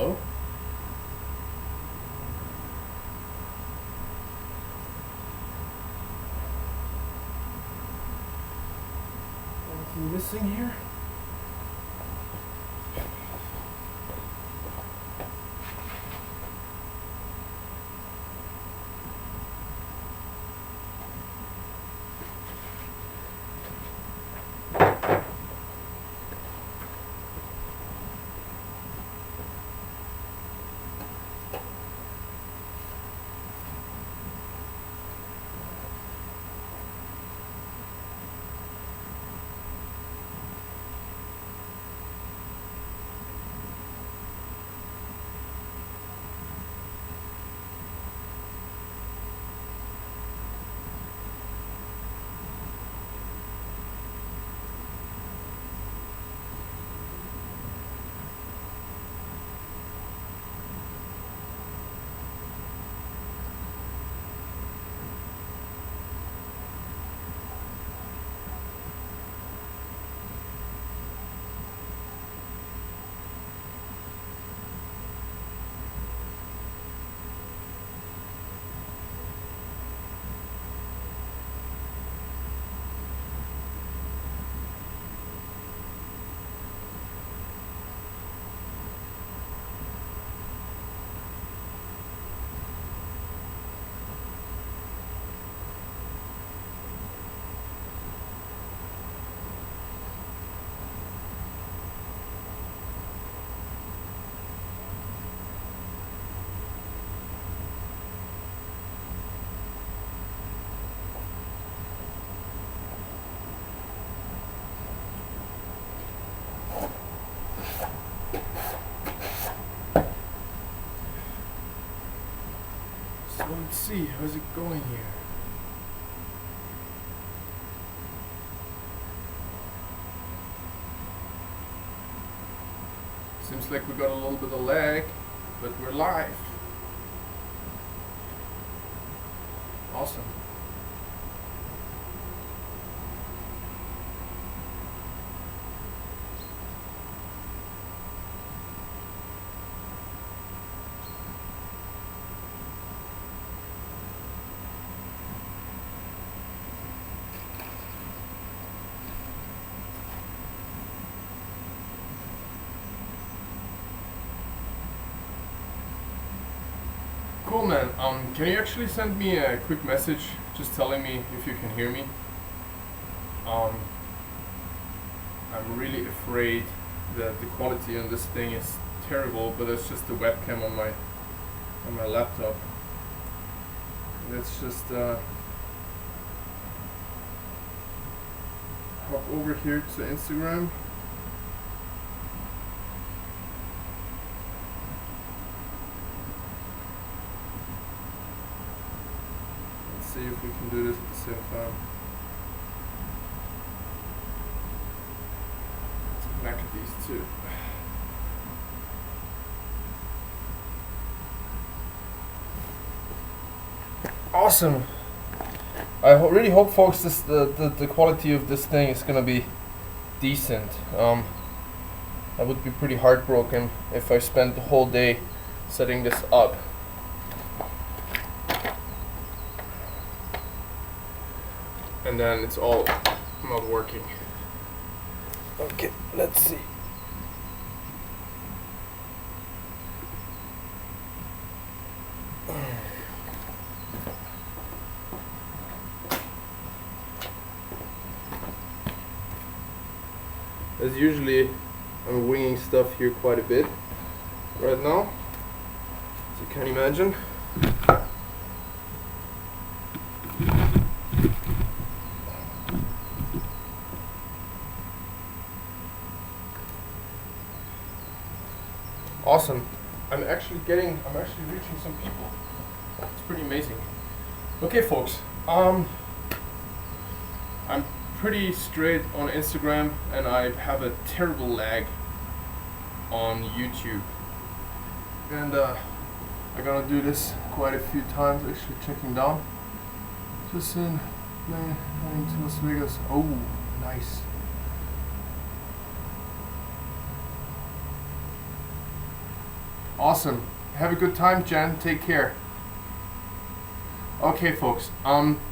Hello? Anything missing here? So let's see, how's it going here? Seems like we got a little bit of lag, but we're live. Awesome. Cool, man. Can you actually send me a quick message just telling me if you can hear me? I'm really afraid that the quality on this thing is terrible, but it's just the webcam on my laptop. Let's just hop over here to Instagram. See if we can do this at the same time. Let's connect these two. Awesome. I really hope, folks, the quality of this thing is gonna be decent. I would be pretty heartbroken if I spent the whole day setting this up. And then it's all not working. Okay, let's see. As usually, I'm winging stuff here quite a bit right now, as you can imagine. Awesome. I'm actually reaching some people. It's pretty amazing. Okay, folks. I'm pretty straight on Instagram, and I have a terrible lag on YouTube. And I'm gonna do this quite a few times. Actually, checking down. Just in to Las Vegas. Oh, nice. Awesome. Have a good time, Jen. Take care. Okay, folks.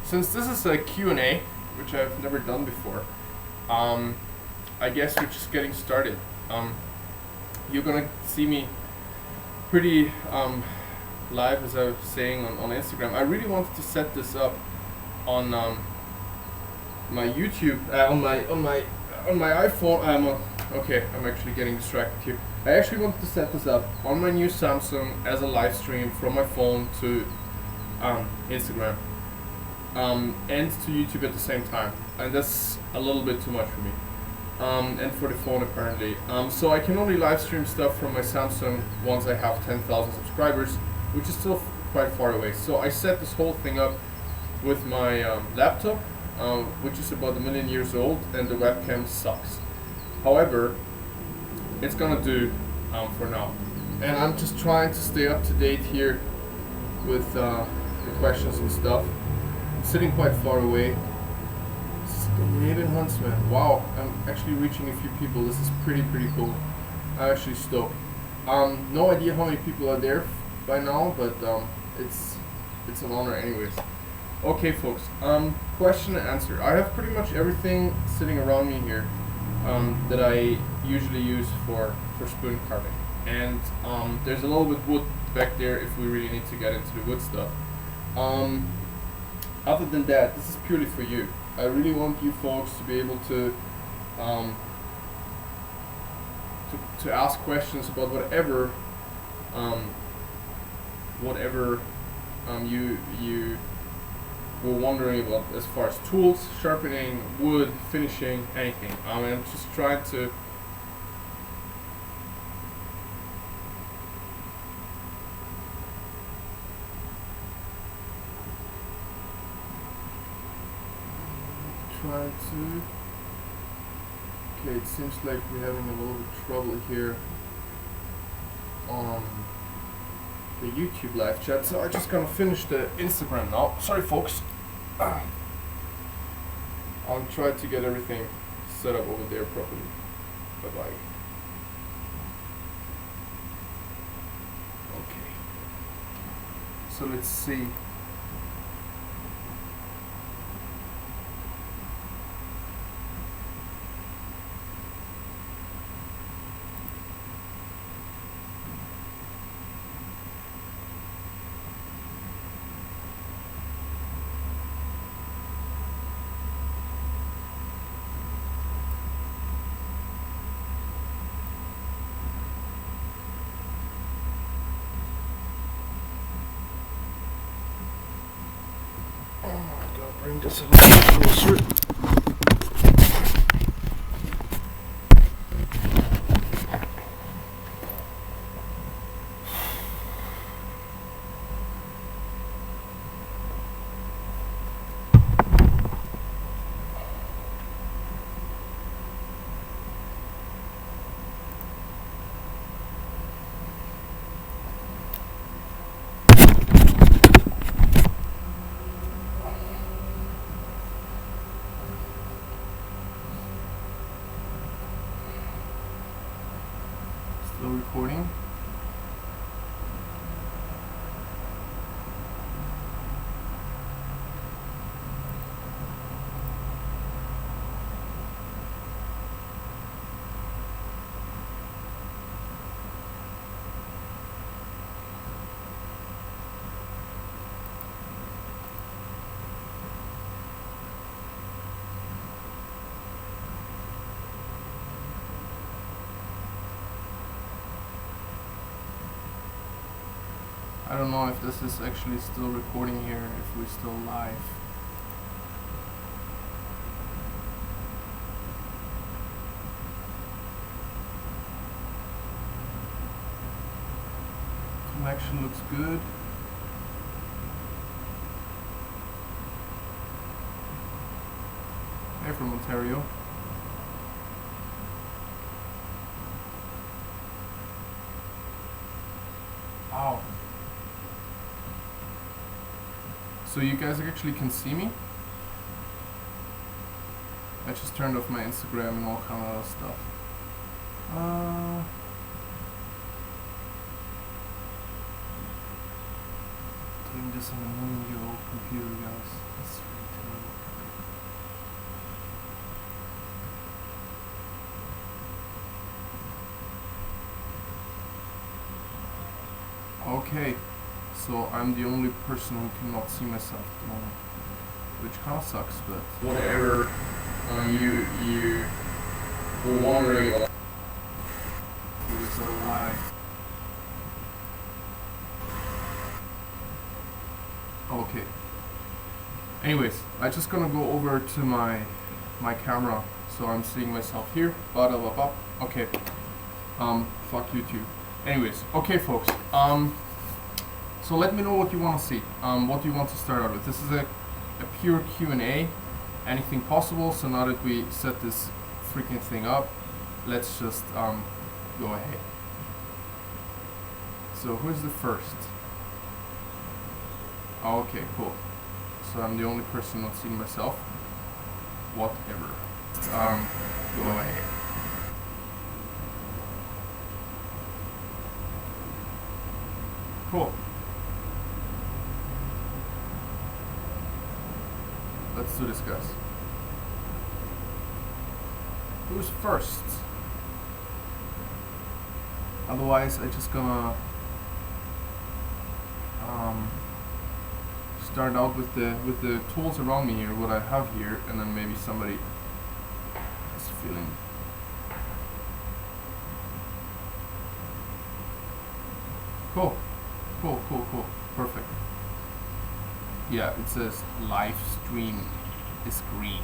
Since this is a Q&A, which I've never done before, I guess we're just getting started. You're gonna see me pretty live, as I was saying, on Instagram. I really wanted to set this up on my YouTube, on my iPhone. Okay, I'm actually getting distracted here. I actually wanted to set this up on my new Samsung as a live stream from my phone to Instagram and to YouTube at the same time, and that's a little bit too much for me. And for the phone apparently. So I can only live stream stuff from my Samsung once I have 10,000 subscribers, which is still quite far away. So I set this whole thing up with my laptop, which is about 1 million years old, and the webcam sucks. However, it's gonna do for now. And I'm just trying to stay up to date here with the questions and stuff. I'm sitting quite far away. Scandinavian Huntsman. Wow, I'm actually reaching a few people. This is pretty cool. I'm actually stoked. No idea how many people are there by now, but it's an honor anyways. Okay, folks. Question and answer. I have pretty much everything sitting around me here that I usually use for spoon carving, and there's a little bit wood back there if we really need to get into the wood stuff. Other than that, this is purely for you. I really want you folks to be able to ask questions about whatever you were wondering about, as far as tools, sharpening, wood, finishing, anything. I'm just trying to okay, it seems like we're having a little bit of trouble here on the YouTube live chat, so I'm just gonna finish the Instagram now. Sorry, folks. I'll try to get everything set up over there properly. Bye-bye. Okay. So let's see. Bring this a little closer. Still recording. I don't know if this is actually still recording here, if we're still live. Connection looks good. Hey, from Ontario. Wow. So you guys actually can see me? I just turned off my Instagram and all kind of stuff. running this on a million-year-old computer, guys. That's really terrible. Okay, so I'm the only person who cannot see myself at the moment, which kind of sucks, but whatever. You were wondering what was a lie. Okay. Anyways, I'm just gonna go over to my camera, so I'm seeing myself here. Okay. Fuck YouTube. Anyways, okay, folks. So let me know what you want to see. What do you want to start out with? This is a pure Q&A. Anything possible. So now that we set this freaking thing up, let's just go ahead. So who's the first? Oh, okay, cool. So I'm the only person not seeing myself. Whatever. Go ahead. Cool. Let's do this, guys. Who's first? Otherwise, I just gonna start out with the tools around me here, what I have here, and then maybe somebody is feeling. Cool. Perfect. Yeah, it says live stream is green.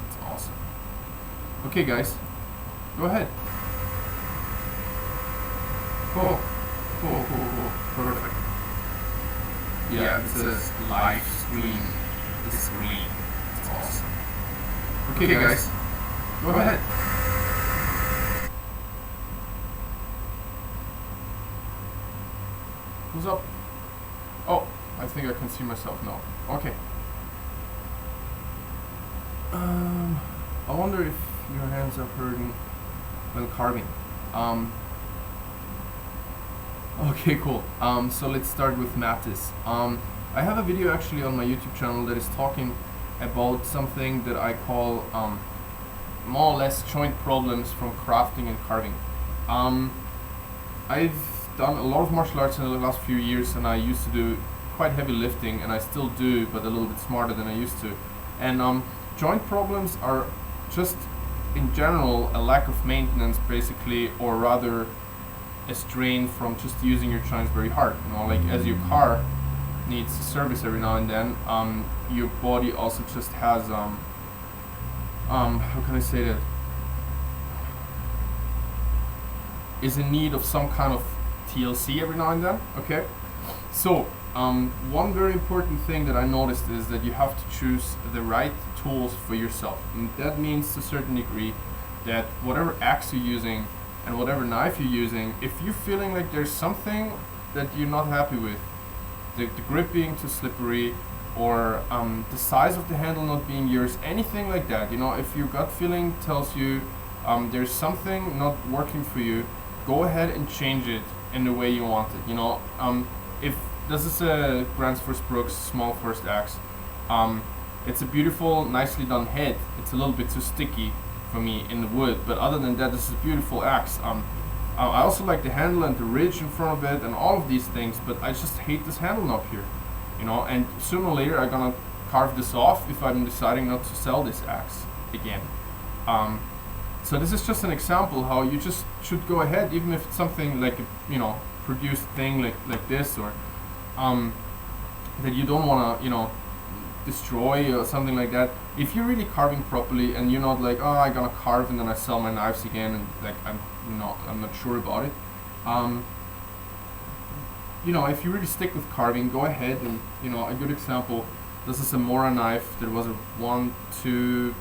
It's awesome. Okay, guys, go ahead. Cool. Perfect. Yeah, it says live stream is green. It's awesome. Okay, guys, go ahead. Who's up? Oh, I think I can see myself now. Okay. I wonder if your hands are hurting while carving. Okay, cool. So let's start with Mattis. I have a video actually on my YouTube channel that is talking about something that I call more or less joint problems from crafting and carving. I've done a lot of martial arts in the last few years, and I used to do quite heavy lifting, and I still do, but a little bit smarter than I used to. And joint problems are just in general a lack of maintenance, basically, or rather a strain from just using your joints very hard. You know, like as your car needs service every now and then, your body also just has how can I say that, is in need of some kind of TLC every now and then. Okay, so one very important thing that I noticed is that you have to choose the right tools for yourself, and that means to a certain degree that whatever axe you're using and whatever knife you're using, if you're feeling like there's something that you're not happy with, the grip being too slippery, or the size of the handle not being yours, anything like that, you know, if your gut feeling tells you there's something not working for you, go ahead and change it in the way you want it. You know, if this is a Grants vs. Brooks small first axe, it's a beautiful, nicely done head. It's a little bit too sticky for me in the wood, but other than that, this is a beautiful axe. I also like the handle and the ridge in front of it and all of these things, but I just hate this handle knob here, you know, and sooner or later I'm gonna carve this off if I'm deciding not to sell this axe again. So this is just an example how you just should go ahead, even if it's something like a, you know, produced thing like this, or that you don't want to, you know, destroy or something like that. If you're really carving properly and you're not like, oh, I'm gonna carve and then I sell my knives again, and like I'm not sure about it. You know, if you really stick with carving, go ahead. And you know, a good example, this is a Mora knife. There was a 1-2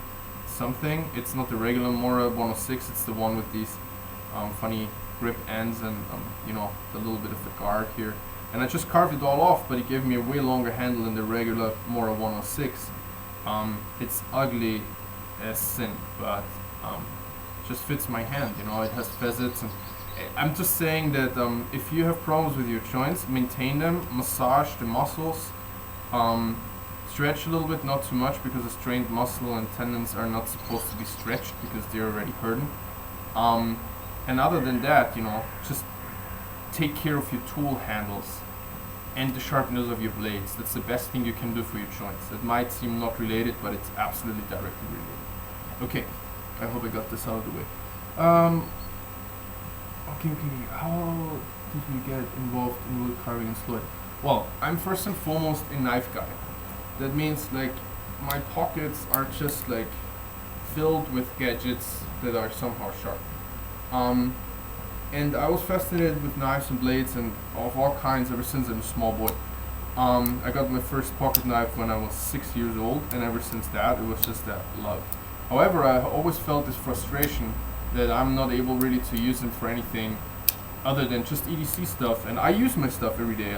something. It's not the regular Mora 106. It's the one with these funny grip ends and you know, the little bit of the guard here. And I just carved it all off, but it gave me a way longer handle than the regular Mora 106. It's ugly as sin, but just fits my hand. You know, it has facets, and I'm just saying that if you have problems with your joints, maintain them, massage the muscles, stretch a little bit, not too much, because a strained muscle and tendons are not supposed to be stretched because they're already hurting. And other than that, you know, just take care of your tool handles and the sharpness of your blades. That's the best thing you can do for your joints. It might seem not related, but it's absolutely directly related. Okay, I hope I got this out of the way. Okay, how did you get involved in wood carving and Sloyd? Well, I'm first and foremost a knife guy. That means like my pockets are just like filled with gadgets that are somehow sharp. And I was fascinated with knives and blades and of all kinds ever since I'm a small boy. I got my first pocket knife when I was 6 years old, and ever since that it was just that love. However, I always felt this frustration that I'm not able really to use them for anything other than just EDC stuff, and I use my stuff every day.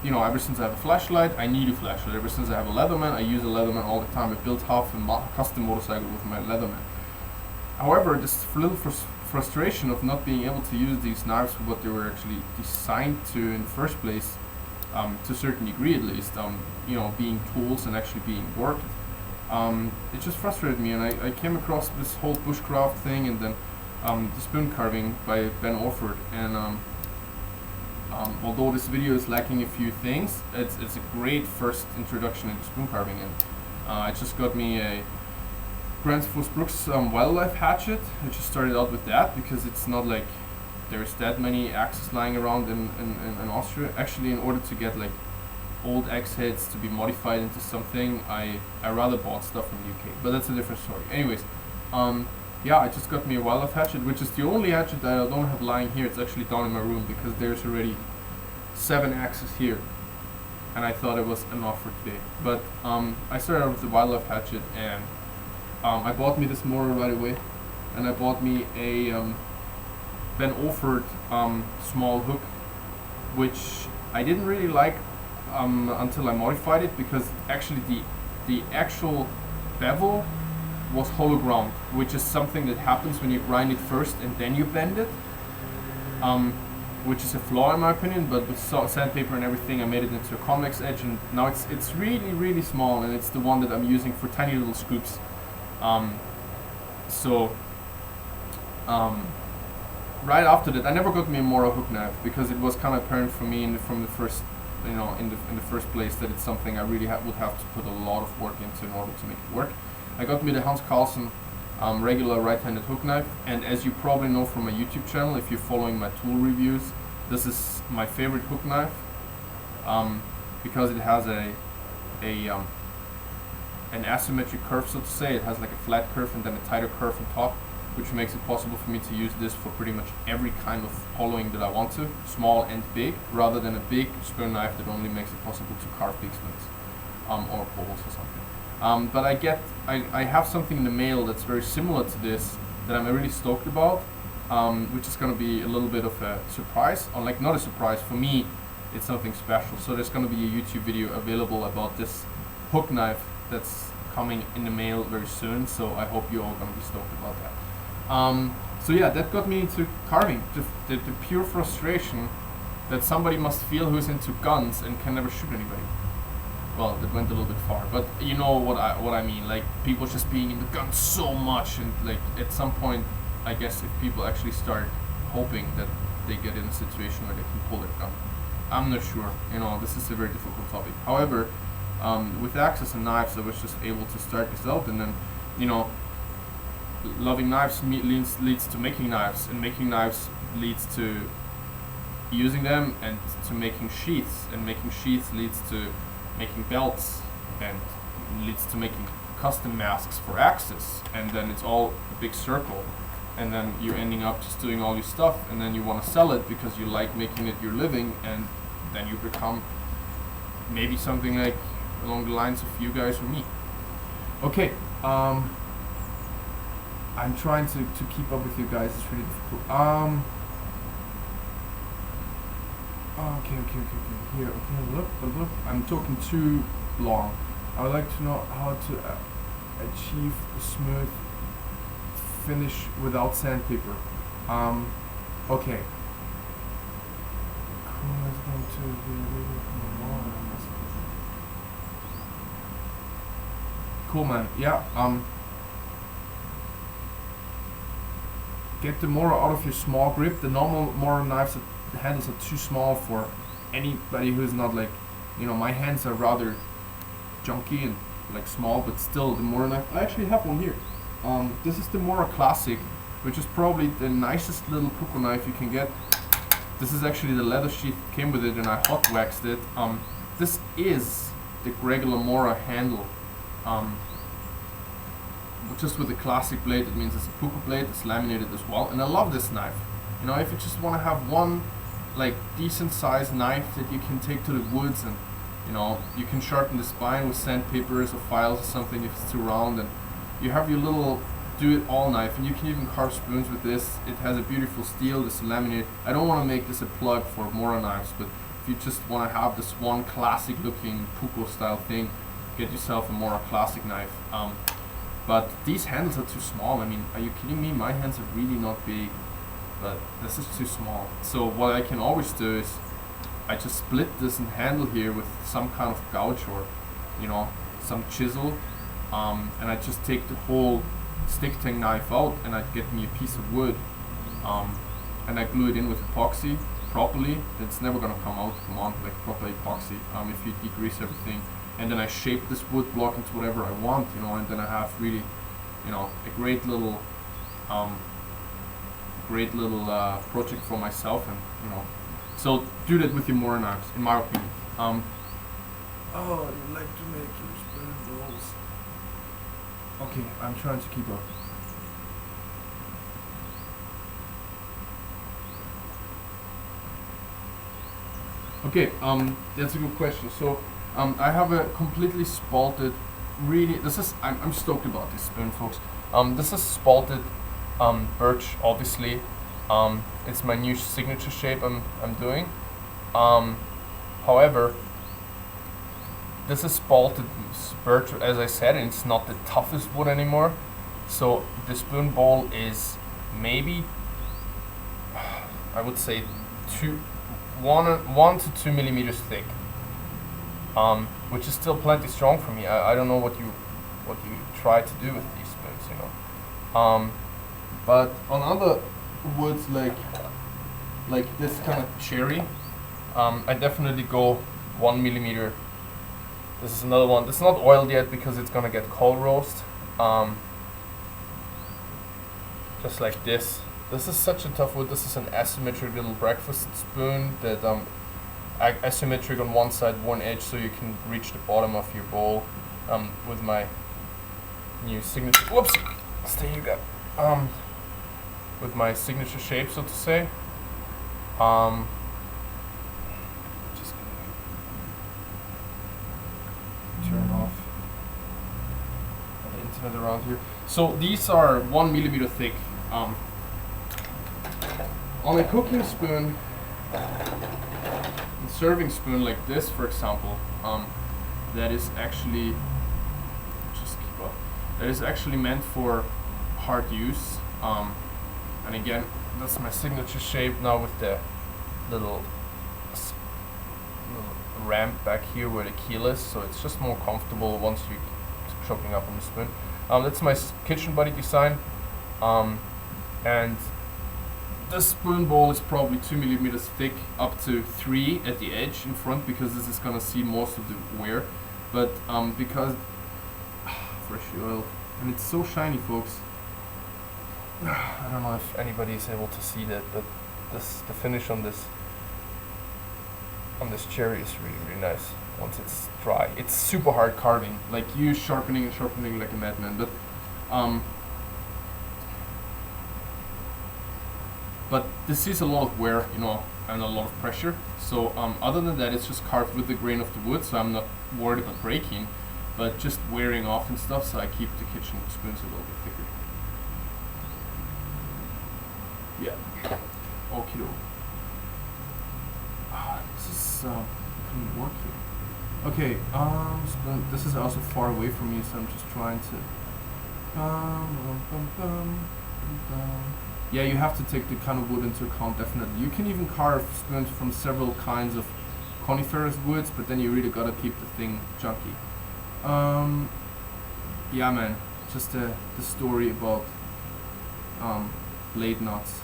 You know, ever since I have a flashlight, I need a flashlight. Ever since I have a Leatherman, I use a Leatherman all the time. I built half a custom motorcycle with my Leatherman. However, this little frustration of not being able to use these knives for what they were actually designed to in the first place, to a certain degree at least, you know, being tools and actually being worked, it just frustrated me, and I came across this whole bushcraft thing, and then the spoon carving by Ben Orford, and although this video is lacking a few things, it's a great first introduction into spoon carving, and it just got me a Grant Brooks wildlife hatchet. I just started out with that because it's not like there's that many axes lying around in Austria. Actually, in order to get like old axe heads to be modified into something, I rather bought stuff from the UK, but that's a different story. Anyways, yeah, I just got me a wildlife hatchet, which is the only hatchet that I don't have lying here. It's actually down in my room because there's already 7 axes here, and I thought it was enough for today. But I started out with the wildlife hatchet, and I bought me this motor right away, and I bought me a Ben Orford small hook, which I didn't really like until I modified it, because actually the actual bevel was hollow ground, which is something that happens when you grind it first and then you bend it, which is a flaw in my opinion. But with sandpaper and everything, I made it into a convex edge, and now it's really small, and it's the one that I'm using for tiny little scoops. Right after that, I never got me a Mora hook knife because it was kind of apparent for me from the first, you know, in the first place, that it's something I really would have to put a lot of work into in order to make it work. I got me the Hans Carlsen regular right-handed hook knife, and as you probably know from my YouTube channel, if you're following my tool reviews, this is my favorite hook knife, because it has an asymmetric curve, so to say. It has like a flat curve and then a tighter curve on top, which makes it possible for me to use this for pretty much every kind of hollowing that I want to, small and big, rather than a big spoon knife that only makes it possible to carve big spoons, or bowls or something. But I have something in the mail that's very similar to this that I'm really stoked about, which is going to be a little bit of a surprise, or like not a surprise for me. It's something special. So there's going to be a YouTube video available about this hook knife that's coming in the mail very soon. So I hope you're all going to be stoked about that. So yeah, that got me into carving. The pure frustration that somebody must feel who's into guns and can never shoot anybody. Well, that went a little bit far, but you know what I mean. Like people just being into guns so much, and like at some point, I guess if people actually start hoping that they get in a situation where they can pull their gun, I'm not sure. You know, this is a very difficult topic. However, with axes and knives, I was just able to start this out, and then, you know, loving knives leads to making knives, and making knives leads to using them and to making sheaths, and making sheaths leads to making belts, and leads to making custom masks for axes, and then it's all a big circle, and then you're ending up just doing all your stuff, and then you want to sell it because you like making it your living, and then you become maybe something like along the lines of you guys or me. Okay, I'm trying to keep up with you guys. It's really difficult. Okay. Here, okay, look. I'm talking too long. I would like to know how to achieve a smooth finish without sandpaper. Okay. Cool, is going to be Cool, man. Yeah. Get the Mora out of your small grip. The normal Mora knives, the handles are too small for anybody who's not like, you know, my hands are rather junky and like small, but still the Mora knife. I actually have one here. This is the Mora Classic, which is probably the nicest little puko knife you can get. This is actually the leather sheath that came with it, and I hot waxed it. This is the regular Mora handle. Just with the classic blade, it means it's a puko blade. It's laminated as well, and I love this knife. You know, if you just want to have one like decent sized knife that you can take to the woods, and you know, you can sharpen the spine with sandpapers or files or something if it's too round, and you have your little do-it-all knife, and you can even carve spoons with this. It has a beautiful steel. This is laminated. I don't want to make this a plug for Mora knives, but if you just want to have this one classic looking puko style thing, get yourself a Mora Classic knife. But these handles are too small. I mean, are you kidding me? My hands are really not big, but this is too small. So what I can always do is I just split this handle here with some kind of gouge or, you know, some chisel, and I just take the whole stick tang knife out, and I get me a piece of wood, and I glue it in with epoxy properly. It's never gonna come out, come on, like proper epoxy, if you degrease everything. And then I shape this wood block into whatever I want, you know, and then I have really, you know, a great little project for myself, and you know, so do that with your Mora knives, in my opinion. Oh, you like to make your spoon rolls. Okay, I'm trying to keep up. Okay, that's a good question. So. I have a completely spalted, really, I'm stoked about this spoon, folks. This is spalted birch, obviously. It's my new signature shape I'm doing. However, this is spalted birch, as I said, and it's not the toughest wood anymore. So the spoon bowl is maybe, I would say, 1 to 2 millimeters thick. Which is still plenty strong for me. I don't know what you try to do with these spoons, you know. But on other woods like this kind of cherry, I definitely go 1 millimeter. This is another one. It's not oiled yet because it's gonna get cold roast. Just like this. This is such a tough wood. This is an asymmetric little breakfast spoon that asymmetric on one side, one edge, so you can reach the bottom of your bowl, with my new signature. Whoops, stay you go. With my signature shape, so to say. Just gonna turn off the internet around here. So these are 1 millimeter thick. On a cooking spoon. Serving spoon like this, for example, that is actually meant for hard use, and again, that's my signature shape now with the little ramp back here where the keel is, so it's just more comfortable once you're chopping up on the spoon. That's my kitchen buddy design, and this spoon bowl is probably 2 millimeters thick, up to 3 at the edge in front, because this is gonna see most of the wear. But because fresh oil, and it's so shiny, folks. I don't know if anybody is able to see that, but the finish on this cherry is really, really nice once it's dry. It's super hard carving, like you sharpening and sharpening like a madman, but this is a lot of wear, you know, and a lot of pressure. So other than that, it's just carved with the grain of the wood, so I'm not worried about breaking, but just wearing off and stuff, so I keep the kitchen spoons a little bit thicker. Yeah. Okie doke. This is becoming work here. Okay, spoon. This is also far away from me, so I'm just trying to. Yeah, you have to take the kind of wood into account, definitely. You can even carve spoons from several kinds of coniferous woods, but then you really gotta keep the thing chunky. yeah, man, just the story about blade knots.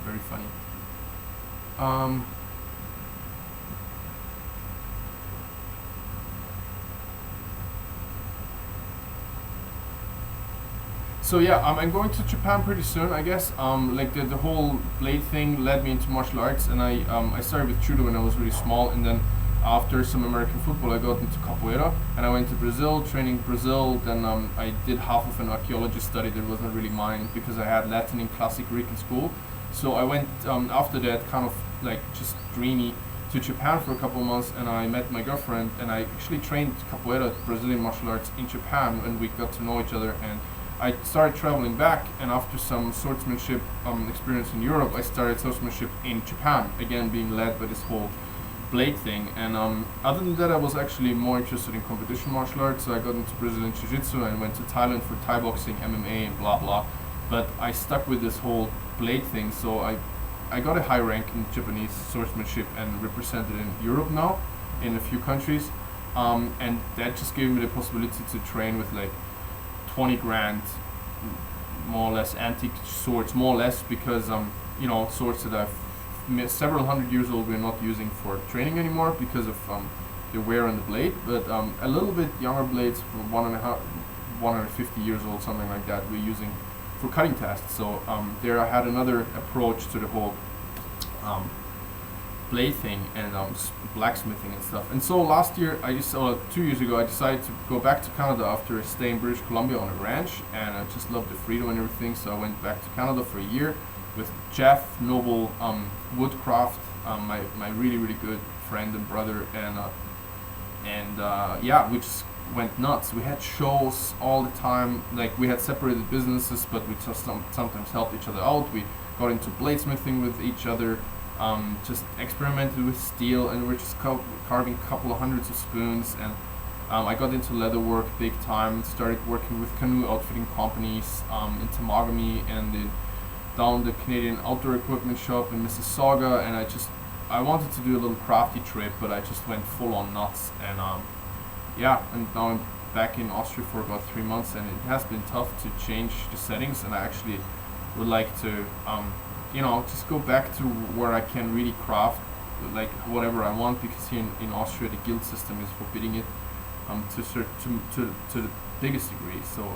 Very funny. So yeah, I'm going to Japan pretty soon, I guess. Like the whole blade thing led me into martial arts, and I started with judo when I was really small, and then after some American football, I got into capoeira, and I went to Brazil, training Brazil. Then I did half of an archaeology study that wasn't really mine because I had Latin in classic Greek in school. So I went after that, kind of like just dreamy, to Japan for a couple of months, and I met my girlfriend, and I actually trained capoeira, Brazilian martial arts, in Japan, and we got to know each other. And I started traveling back, and after some swordsmanship experience in Europe, I started swordsmanship in Japan, again being led by this whole blade thing. And other than that, I was actually more interested in competition martial arts, so I got into Brazilian Jiu-Jitsu and went to Thailand for Thai boxing, MMA, and blah blah. But I stuck with this whole blade thing, so I got a high rank in Japanese swordsmanship and represented in Europe now, in a few countries, and that just gave me the possibility to train with like 20 grand, more or less, antique swords, more or less, because you know, swords that I've several hundred years old we're not using for training anymore because of the wear on the blade, but a little bit younger blades for 150 years old, something like that, we're using for cutting tasks. So there I had another approach to the whole blade thing and blacksmithing and stuff. And so last year, 2 years ago, I decided to go back to Canada after staying in British Columbia on a ranch, and I just loved the freedom and everything. So I went back to Canada for a year with Jeff Noble Woodcraft, my really really good friend and brother, and yeah, we just went nuts. We had shows all the time. Like, we had separated businesses, but we just sometimes helped each other out. We got into bladesmithing with each other. Just experimented with steel, and we're just carving a couple of hundreds of spoons. And I got into leatherwork big time. Started working with canoe outfitting companies in Tamagami and down the Canadian Outdoor Equipment Shop in Mississauga. And I wanted to do a little crafty trip, but I just went full on nuts. And yeah, and now I'm back in Austria for about 3 months, and it has been tough to change the settings. And I actually would like to you know, just go back to where I can really craft like whatever I want, because here in Austria the guild system is forbidding it to the biggest degree. So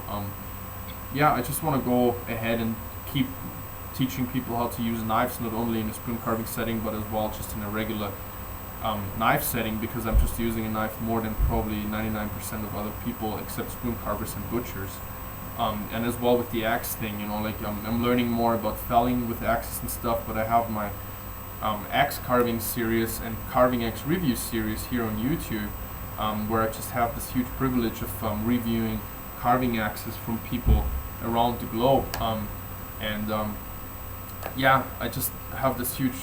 yeah, I just want to go ahead and keep teaching people how to use knives, not only in a spoon carving setting, but as well just in a regular knife setting, because I'm just using a knife more than probably 99% of other people, except spoon carvers and butchers. And as well with the axe thing, you know, like I'm learning more about felling with axes and stuff, but I have my axe carving series and carving axe review series here on YouTube, where I just have this huge privilege of reviewing carving axes from people around the globe. Yeah, I just have this huge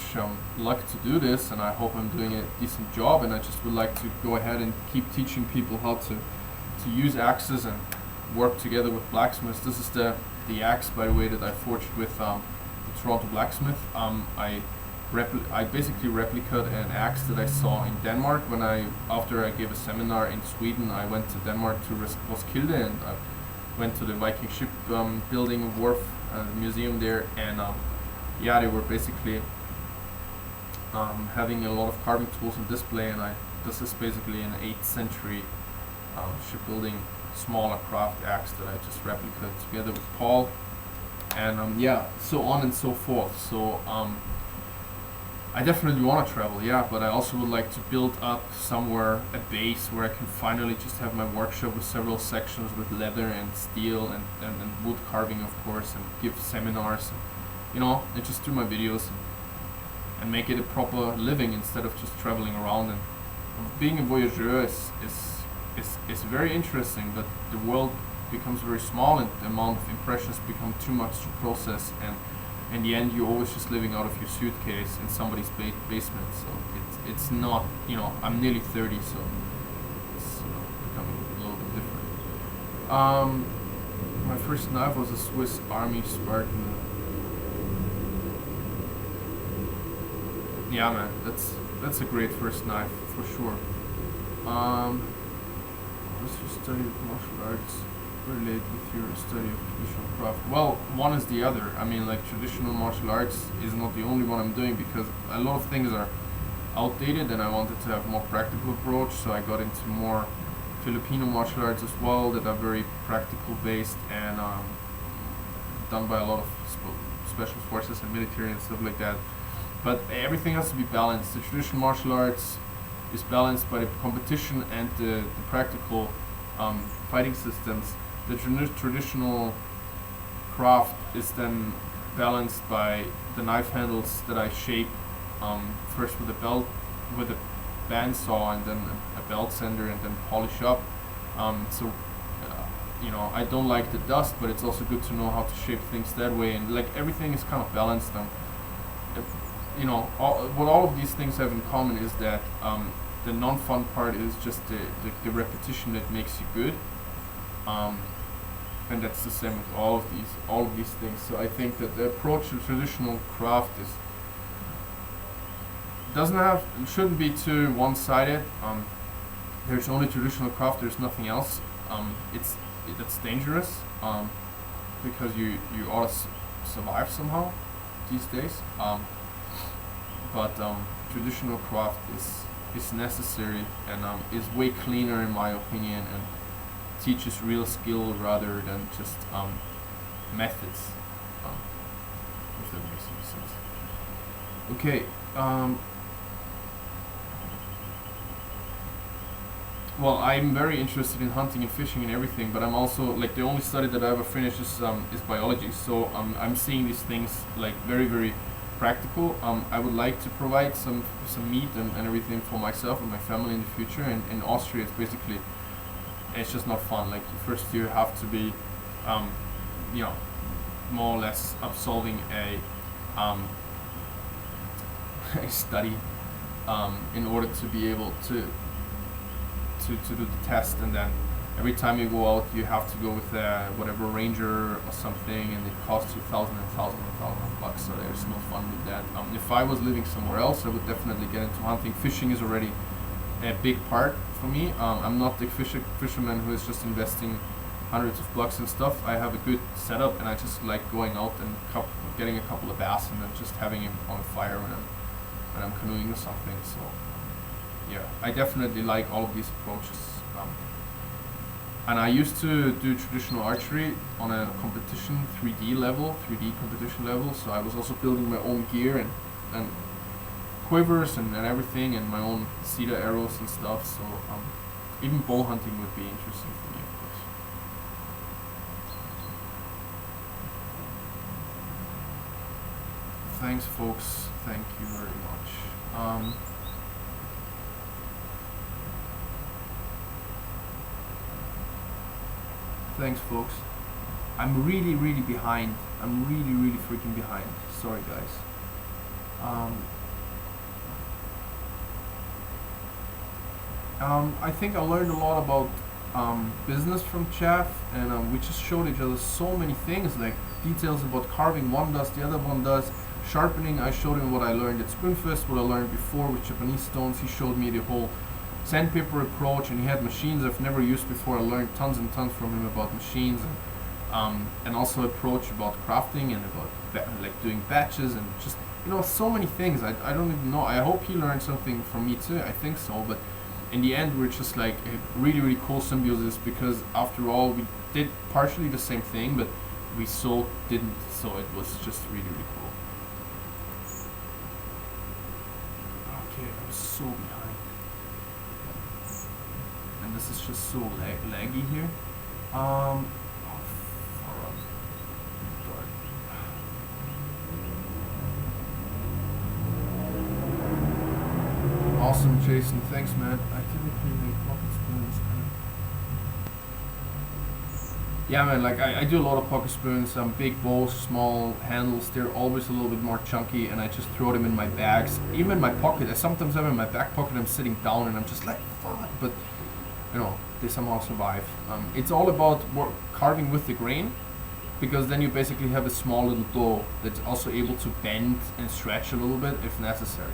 luck to do this, and I hope I'm doing a decent job, and I just would like to go ahead and keep teaching people how to use axes and work together with blacksmiths. This is the axe, by the way, that I forged with the Toronto blacksmith. I basically replicated an axe that I saw in Denmark when after I gave a seminar in Sweden. I went to Denmark to Roskilde, and I went to the Viking ship building wharf museum there, and yeah, they were basically having a lot of carving tools on display, and this is basically an 8th century shipbuilding smaller craft axe that I just replicated together with Paul, and yeah, so on and so forth. So I definitely want to travel, yeah, but I also would like to build up somewhere a base where I can finally just have my workshop with several sections with leather and steel and wood carving, of course, and give seminars, and, you know, and just do my videos and make it a proper living instead of just traveling around. And being a voyageur is very interesting, but the world becomes very small, and the amount of impressions become too much to process, and in the end you're always just living out of your suitcase in somebody's basement. So it's not, you know, I'm nearly 30, so it's becoming a little bit different. My first knife was a Swiss Army Spartan. Yeah, man, that's a great first knife for sure. Does your study of martial arts relate with your study of traditional craft? Well, one is the other. I mean, like, traditional martial arts is not the only one I'm doing, because a lot of things are outdated and I wanted to have a more practical approach, so I got into more Filipino martial arts as well that are very practical based and done by a lot of special forces and military and stuff like that. But everything has to be balanced. The traditional martial arts is balanced by the competition and the practical fighting systems. The traditional craft is then balanced by the knife handles that I shape first with a bandsaw, and then a belt sander, and then polish up. I don't like the dust, but it's also good to know how to shape things that way, and like everything is kind of balanced. What all of these things have in common is that the non-fun part is just the repetition that makes you good, and that's the same with all of these things. So I think that the approach to traditional craft shouldn't be too one-sided. There's only traditional craft. There's nothing else. That's dangerous because you ought to survive somehow these days. But traditional craft is necessary and is way cleaner in my opinion, and teaches real skill rather than just methods. If that makes any sense. Okay. Well, I'm very interested in hunting and fishing and everything, but I'm also, like, the only study that I ever finished is biology. So I'm seeing these things like very, very practical. I would like to provide some meat and everything for myself and my family in the future. And in Austria, it's just not fun. Like, first you have to be, more or less absolving a study in order to be able to do the test, and then every time you go out you have to go with whatever ranger or something, and it costs you thousands of bucks, so there's no fun with that. If I was living somewhere else, I would definitely get into hunting. Fishing is already a big part for me. I'm not the fisherman who is just investing hundreds of bucks and stuff. I have a good setup, and I just like going out and getting a couple of bass and then just having him on fire when I'm canoeing or something. So yeah, I definitely like all of these approaches. And I used to do traditional archery on a competition 3D competition level, so I was also building my own gear and quivers and everything, and my own cedar arrows and stuff, so even bow hunting would be interesting for me, of course. Thanks folks, thank you very much. Thanks folks. I'm really behind. I'm really freaking behind. Sorry guys. I think I learned a lot about business from Jeff, and we just showed each other so many things, like details about carving. One does, the other one does. Sharpening, I showed him what I learned at Spoonfest, what I learned before with Japanese stones. He showed me the whole sandpaper approach, and he had machines I've never used before. I learned tons and tons from him about machines, and also approach about crafting and about like doing batches and just so many things. I don't even know. I hope he learned something from me too. I think so, but in the end we're just like a really cool symbiosis, because after all we did partially the same thing, but we didn't. So it was just really cool. Okay, I'm so behind. And this is just so laggy here. Oh, far out. Darn. Awesome, Jason. Thanks, man. I typically make pocket spoons. Yeah, man. Like I do a lot of pocket spoons. Big bowls, small handles. They're always a little bit more chunky, and I just throw them in my bags. Even in my pocket. I sometimes have them in my back pocket. I'm sitting down, and I'm just like, fuck. But they somehow survive. It's all about carving with the grain, because then you basically have a small little dough that's also able to bend and stretch a little bit if necessary.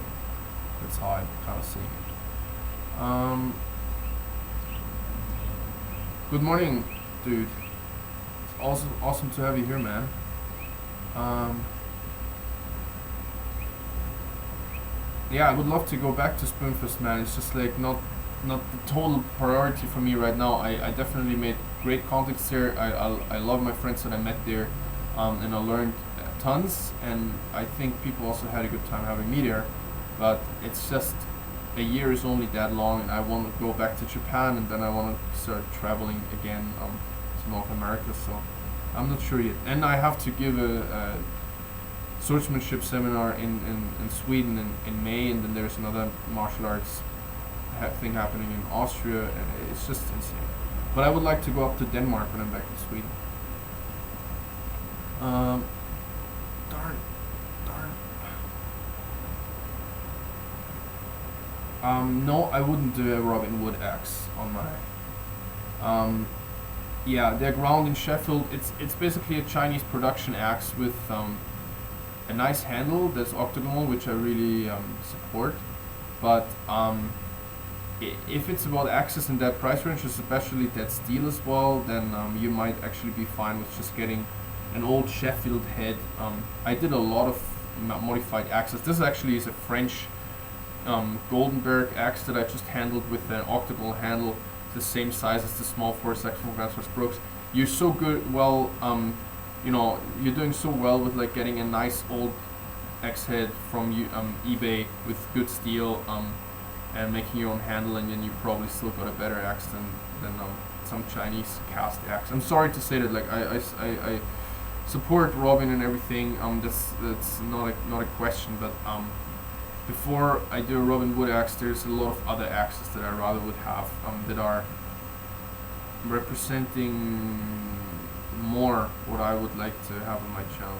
That's how I'm kind of seeing it. Good morning, dude. It's awesome to have you here, man. Yeah, I would love to go back to Spoonfest, man. It's just like not the total priority for me right now. I definitely made great contacts there. I love my friends that I met there, and I learned tons. And I think people also had a good time having me there. But it's just a year is only that long, and I want to go back to Japan, and then I want to start traveling again to North America. So I'm not sure yet. And I have to give a swordsmanship seminar in Sweden in May, and then there's another martial arts thing happening in Austria. It's just insane. But I would like to go up to Denmark when I'm back in Sweden. Darn. No, I wouldn't do a Robin Wood axe on my. Yeah, they're ground in Sheffield. It's basically a Chinese production axe with a nice handle that's octagonal, which I really support. But if it's about axes in that price range, especially that steel as well, then you might actually be fine with just getting an old Sheffield head. I did a lot of modified axes. This actually is a French Goldenberg axe that I just handled with an octagonal handle, the same size as the small 4-6 from Grandmaster Brooks. You're so good, well, you're doing so well with like getting a nice old axe head from eBay with good steel, and making your own handle, and then you probably still got a better axe than some Chinese cast axe. I'm sorry to say that, like I support Robin and everything. That's not a question, but before I do a Robin Wood axe, there's a lot of other axes that I rather would have that are representing more what I would like to have on my channel.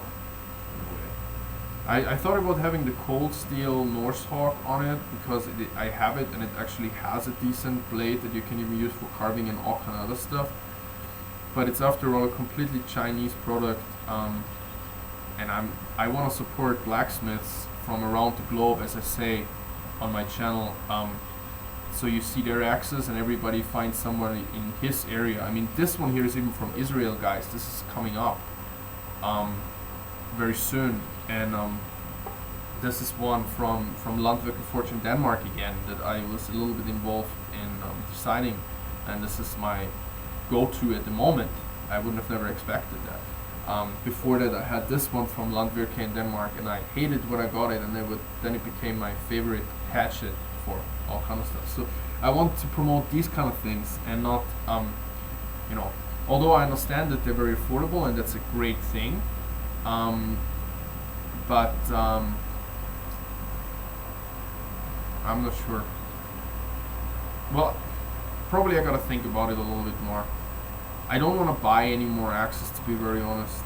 I thought about having the cold steel Norse Hawk on it because I have it, and it actually has a decent blade that you can even use for carving and all kind of other stuff. But it's after all a completely Chinese product, and I want to support blacksmiths from around the globe, as I say on my channel. So you see their axes, and everybody finds somewhere in his area. I mean, this one here is even from Israel, guys. This is coming up very soon. And this is one from Landvik Fortune Denmark again that I was a little bit involved in designing, and this is my go-to at the moment. I wouldn't have never expected that. Before that, I had this one from Landvik in Denmark, and I hated when I got it, and then it became my favorite hatchet for all kind of stuff. So I want to promote these kind of things, and not, although I understand that they're very affordable, and that's a great thing. But I'm not sure. Well, probably I gotta think about it a little bit more. I don't want to buy any more axes, to be very honest,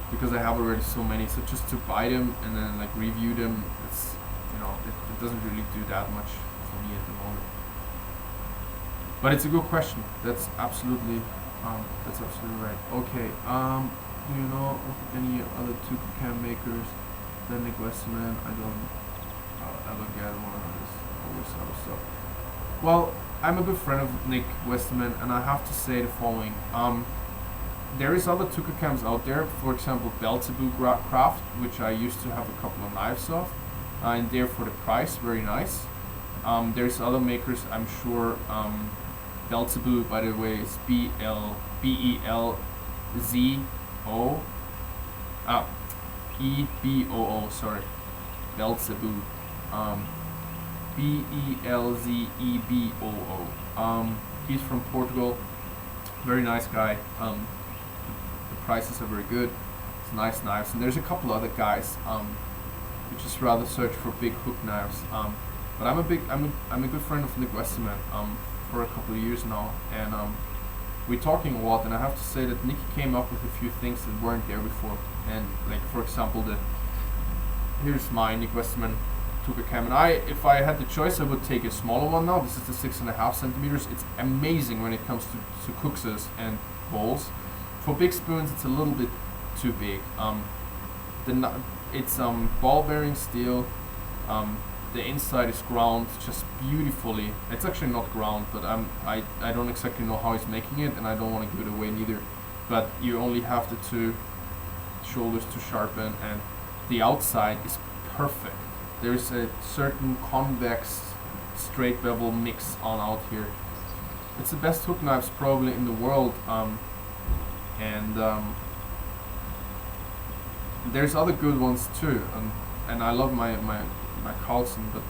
because I have already so many. So just to buy them and then like review them, it's it doesn't really do that much for me at the moment. But it's a good question. That's absolutely right. Okay. Do you know of any other Tucacam makers than Nick Westerman? I'll ever get one of this always other stuff. Well, I'm a good friend of Nick Westerman, and I have to say the following. There is other Tucacams out there, for example Belzebu Craft, which I used to have a couple of knives of, and they're for the price, very nice. There's other makers, I'm sure. Belzebu, by the way, is E-B-O-O, sorry. Belzebu. B-E-L-Z-E-B-O-O. He's from Portugal. Very nice guy. The prices are very good. It's nice knives. And there's a couple other guys who just rather search for big hook knives. But I'm a good friend of Nick Westerman for a couple of years now, and we're talking a lot, and I have to say that Nick came up with a few things that weren't there before. And like, for example, here's my Nick Westerman Tucacam, and if I had the choice, I would take a smaller one now. This is the 6.5 centimeters. It's amazing when it comes to cookses and bowls. For big spoons, it's a little bit too big. It's ball bearing steel. the inside is ground just beautifully. It's actually not ground, but I don't exactly know how he's making it, and I don't want to give it away neither. But you only have the 2 shoulders to sharpen, and the outside is perfect. There's a certain convex straight bevel mix on out here. It's the best hook knives probably in the world, and there's other good ones too, and I love my Carlson, but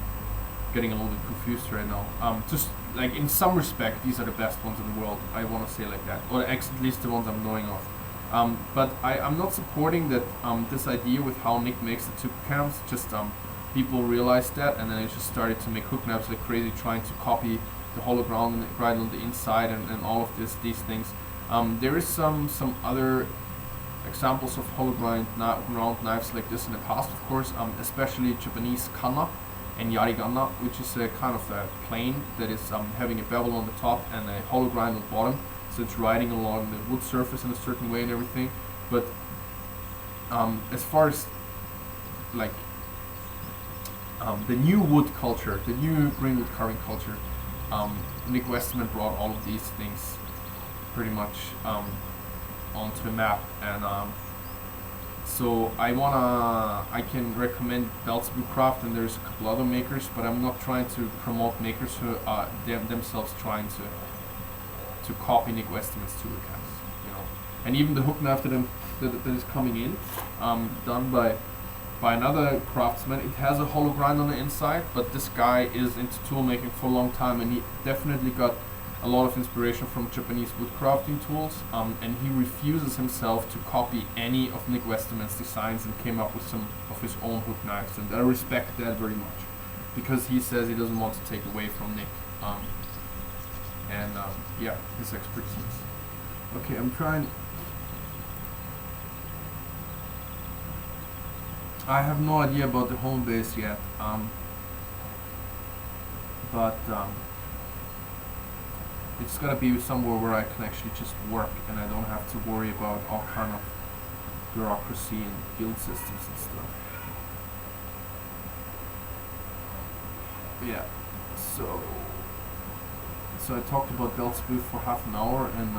getting a little bit confused right now. Just like in some respect, these are the best ones in the world. I want to say like that, or at least the ones I'm knowing of. But I'm not supporting that this idea with how Nick makes the tube cams. Just people realized that, and then they just started to make hook knives like crazy, trying to copy the hollow ground right on the inside and all of these things. There is some other examples of hollow ground knives like this in the past, of course, especially Japanese kana and yarigana, which is a kind of a plane that is having a bevel on the top and a hollow grind on the bottom, so it's riding along the wood surface in a certain way and everything. But as far as like the new wood culture, the new greenwood carving culture, Nick Westerman brought all of these things pretty much onto the map, and so I can recommend Belzebub Craft, and there's a couple other makers, but I'm not trying to promote makers who are themselves trying to copy Nick Westerman's tube cams, you know. And even the hook knife that is coming in, done by another craftsman, it has a hollow grind on the inside, but this guy is into tool making for a long time, and he definitely got a lot of inspiration from Japanese wood crafting tools, and he refuses himself to copy any of Nick Westerman's designs and came up with some of his own hook knives, and I respect that very much, because he says he doesn't want to take away from Nick, and yeah, his expertise. Okay, I'm trying. I have no idea about the home base yet, but it's gotta be somewhere where I can actually just work and I don't have to worry about all kind of bureaucracy and guild systems and stuff. Yeah, so I talked about Belzebub for half an hour, and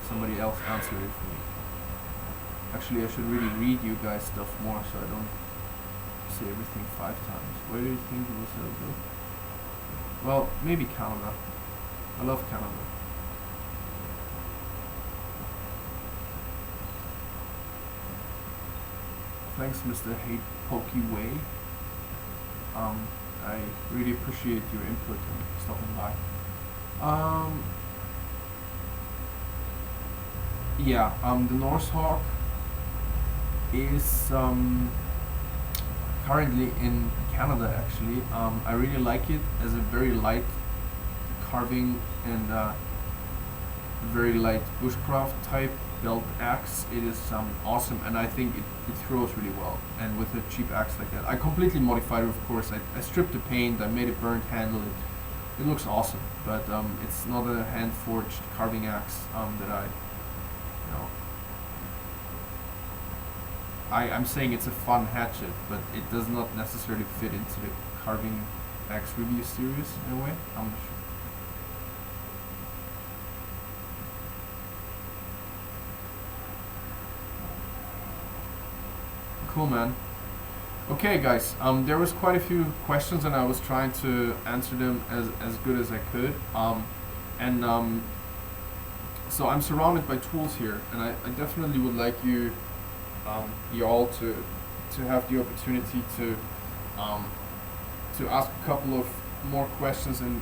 somebody else answered it for me. Actually, I should really read you guys stuff more so I don't say everything 5 times. Where do you think it was held though? Well, maybe Canada. I love Canada. Thanks, Mr. Hate Pokey Way. I really appreciate your input and stopping by. Yeah, the Norse Hawk is currently in Canada actually. I really like it as a very light carving and very light bushcraft type belt axe. It is awesome, and I think it throws really well, and with a cheap axe like that. I completely modified it, of course. I stripped the paint, I made a burnt handle. It looks awesome, but it's not a hand forged carving axe that I'm saying it's a fun hatchet, but it does not necessarily fit into the carving axe review series in a way. I'm sure. Cool, man. Okay, guys, there was quite a few questions, and I was trying to answer them as good as I could. So I'm surrounded by tools here, and I definitely would like you all to have the opportunity to ask a couple of more questions, and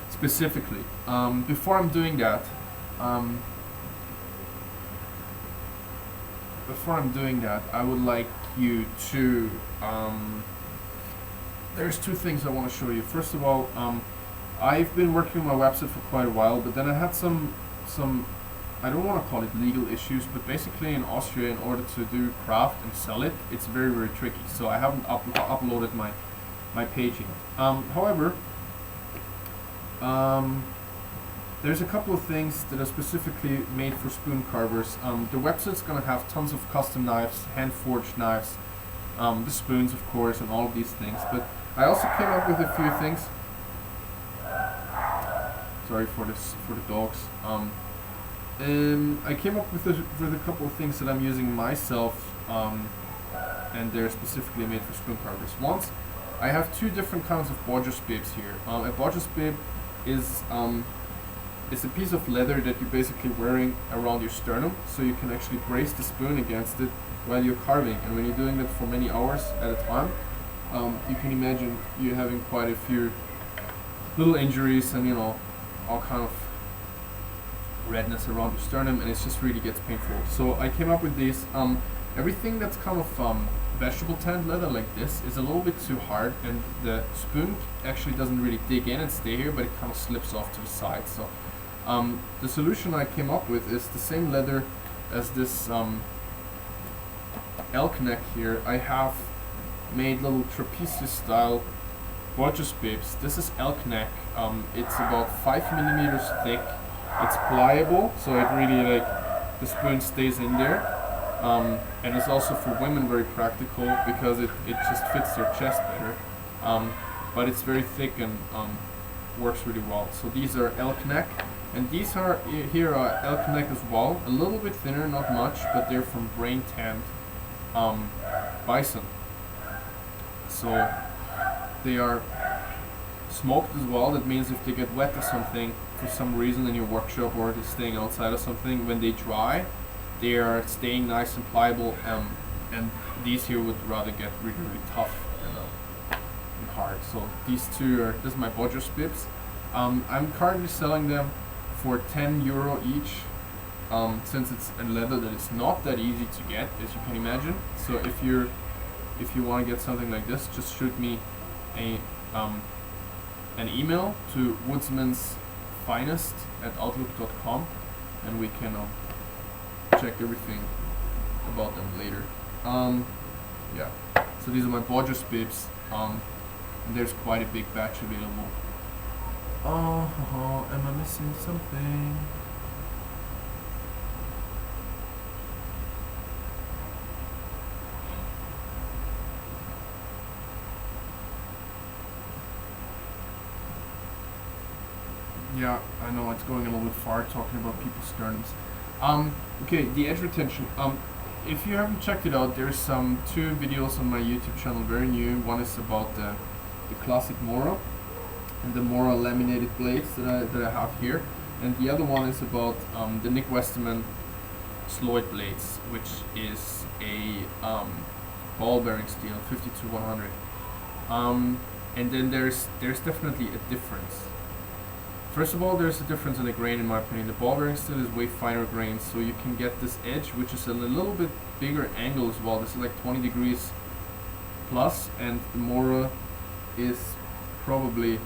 specifically before I'm doing that. I would like you to. There's 2 things I want to show you. First of all, I've been working on my website for quite a while, but then I had some I don't want to call it legal issues, but basically in Austria, in order to do craft and sell it, it's very, very tricky. So I haven't uploaded my paging. However, there's a couple of things that are specifically made for spoon carvers. The website's going to have tons of custom knives, hand-forged knives, the spoons, of course, and all of these things. But I also came up with a few things. Sorry for this, for the dogs. I came up with a couple of things that I'm using myself, and they're specifically made for spoon carvers. Once, I have two different kinds of Bodger bibs here. A Bodger bib is a piece of leather that you're basically wearing around your sternum, so you can actually brace the spoon against it while you're carving. And when you're doing that for many hours at a time, you can imagine you having quite a few little injuries and, you know, all kind of redness around your sternum, and it just really gets painful. So I came up with these. Everything that's kind of vegetable tanned leather like this is a little bit too hard, and the spoon actually doesn't really dig in and stay here, but it kind of slips off to the side. So the solution I came up with is the same leather as this elk neck here. I have made little trapezius style Bodger bibs. This is elk neck. It's about 5 millimeters thick. It's pliable, so it really, like, the spoon stays in there. And it's also for women very practical because it just fits their chest better. But it's very thick and works really well. So these are elk neck, and these are here are elk neck as well. A little bit thinner, not much, but they're from brain tanned bison. So they are smoked as well. That means if they get wet or something for some reason in your workshop, or they're staying outside or something, when they dry, they are staying nice and pliable, and these here would rather get really, really tough and hard. So these two are, this is my Bodger bibs. I'm currently selling them for €10 each, since it's a leather that is not that easy to get, as you can imagine. So if you want to get something like this, just shoot me an email to woodsmansfinest@outlook.com, and we can check everything about them later. Yeah, so these are my Bodger bibs, and there's quite a big batch available. Am I missing something? Yeah, I know it's going a little bit far talking about people's sternums. Okay, the edge retention. If you haven't checked it out, there's two videos on my YouTube channel, very new. One is about the classic Mora and the Mora laminated blades that I have here, and the other one is about the Nick Westerman Sloyd blades, which is a ball bearing steel, 52-100. And then there's definitely a difference. First of all, there's a difference in the grain, in my opinion. The ball bearing steel is way finer grain, so you can get this edge, which is a little bit bigger angle as well. This is like 20 degrees plus, and the Mora is probably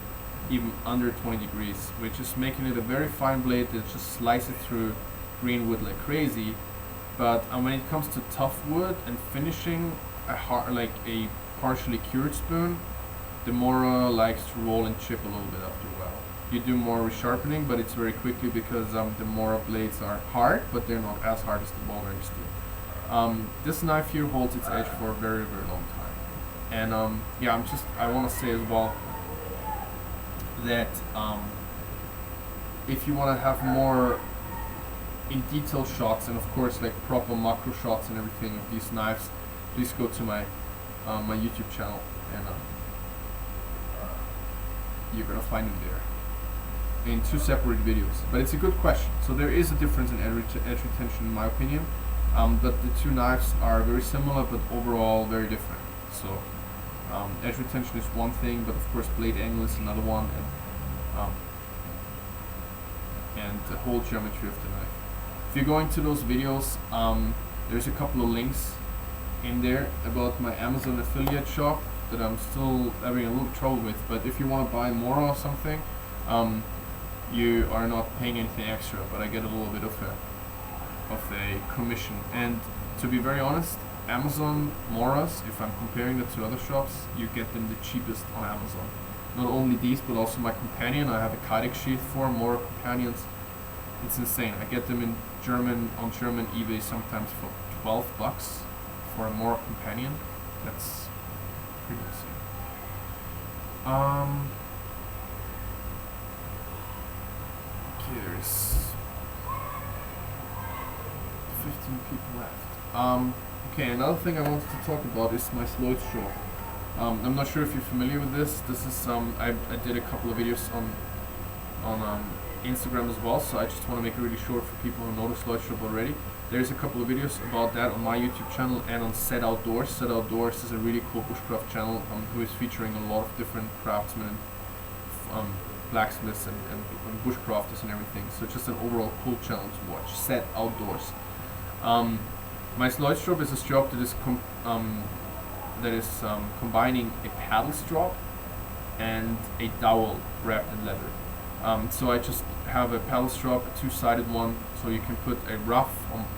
even under 20 degrees, which is making it a very fine blade that just slices through green wood like crazy. But when it comes to tough wood and finishing like a partially cured spoon, the Mora likes to roll and chip a little bit after a while. You do more resharpening, but it's very quickly because the Mora blades are hard, but they're not as hard as the ball bearing steel. This knife here holds its edge for a very, very long time. And yeah, I want to say as well that if you want to have more in detail shots, and of course like proper macro shots and everything of these knives, please go to my my YouTube channel, and you're gonna find them there in two separate videos. But it's a good question. So there is a difference in edge retention, in my opinion, but the two knives are very similar, but overall very different. So edge retention is one thing, but of course blade angle is another one, and the whole geometry of the knife. If you're going to those videos, there's a couple of links in there about my Amazon affiliate shop that I'm still having a little trouble with. But if you want to buy more or something, you are not paying anything extra, but I get a little bit of a commission. And to be very honest, Amazon Moras, if I'm comparing it to other shops, you get them the cheapest on Amazon. Not only these, but also my companion. I have a Kydex sheath for Mora companions. It's insane. I get them in German eBay sometimes for $12 for a Mora companion. That's pretty insane. Okay, there's 15 people left. Okay, another thing I wanted to talk about is my slow stroke. I'm not sure if you're familiar with this. This is I did a couple of videos on Instagram as well, so I just want to make it really short for people who know the slow stroke already. There's a couple of videos about that on my YouTube channel and on Set Outdoors. Set Outdoors is a really cool bushcraft channel who is featuring a lot of different craftsmen, blacksmiths and bushcrafters and everything. So it's just an overall cool channel to watch. Set Outdoors. My slide strop is a strop that is combining a paddle strop and a dowel wrapped in leather. So I just have a paddle strop, a two-sided one, so you can put a rough,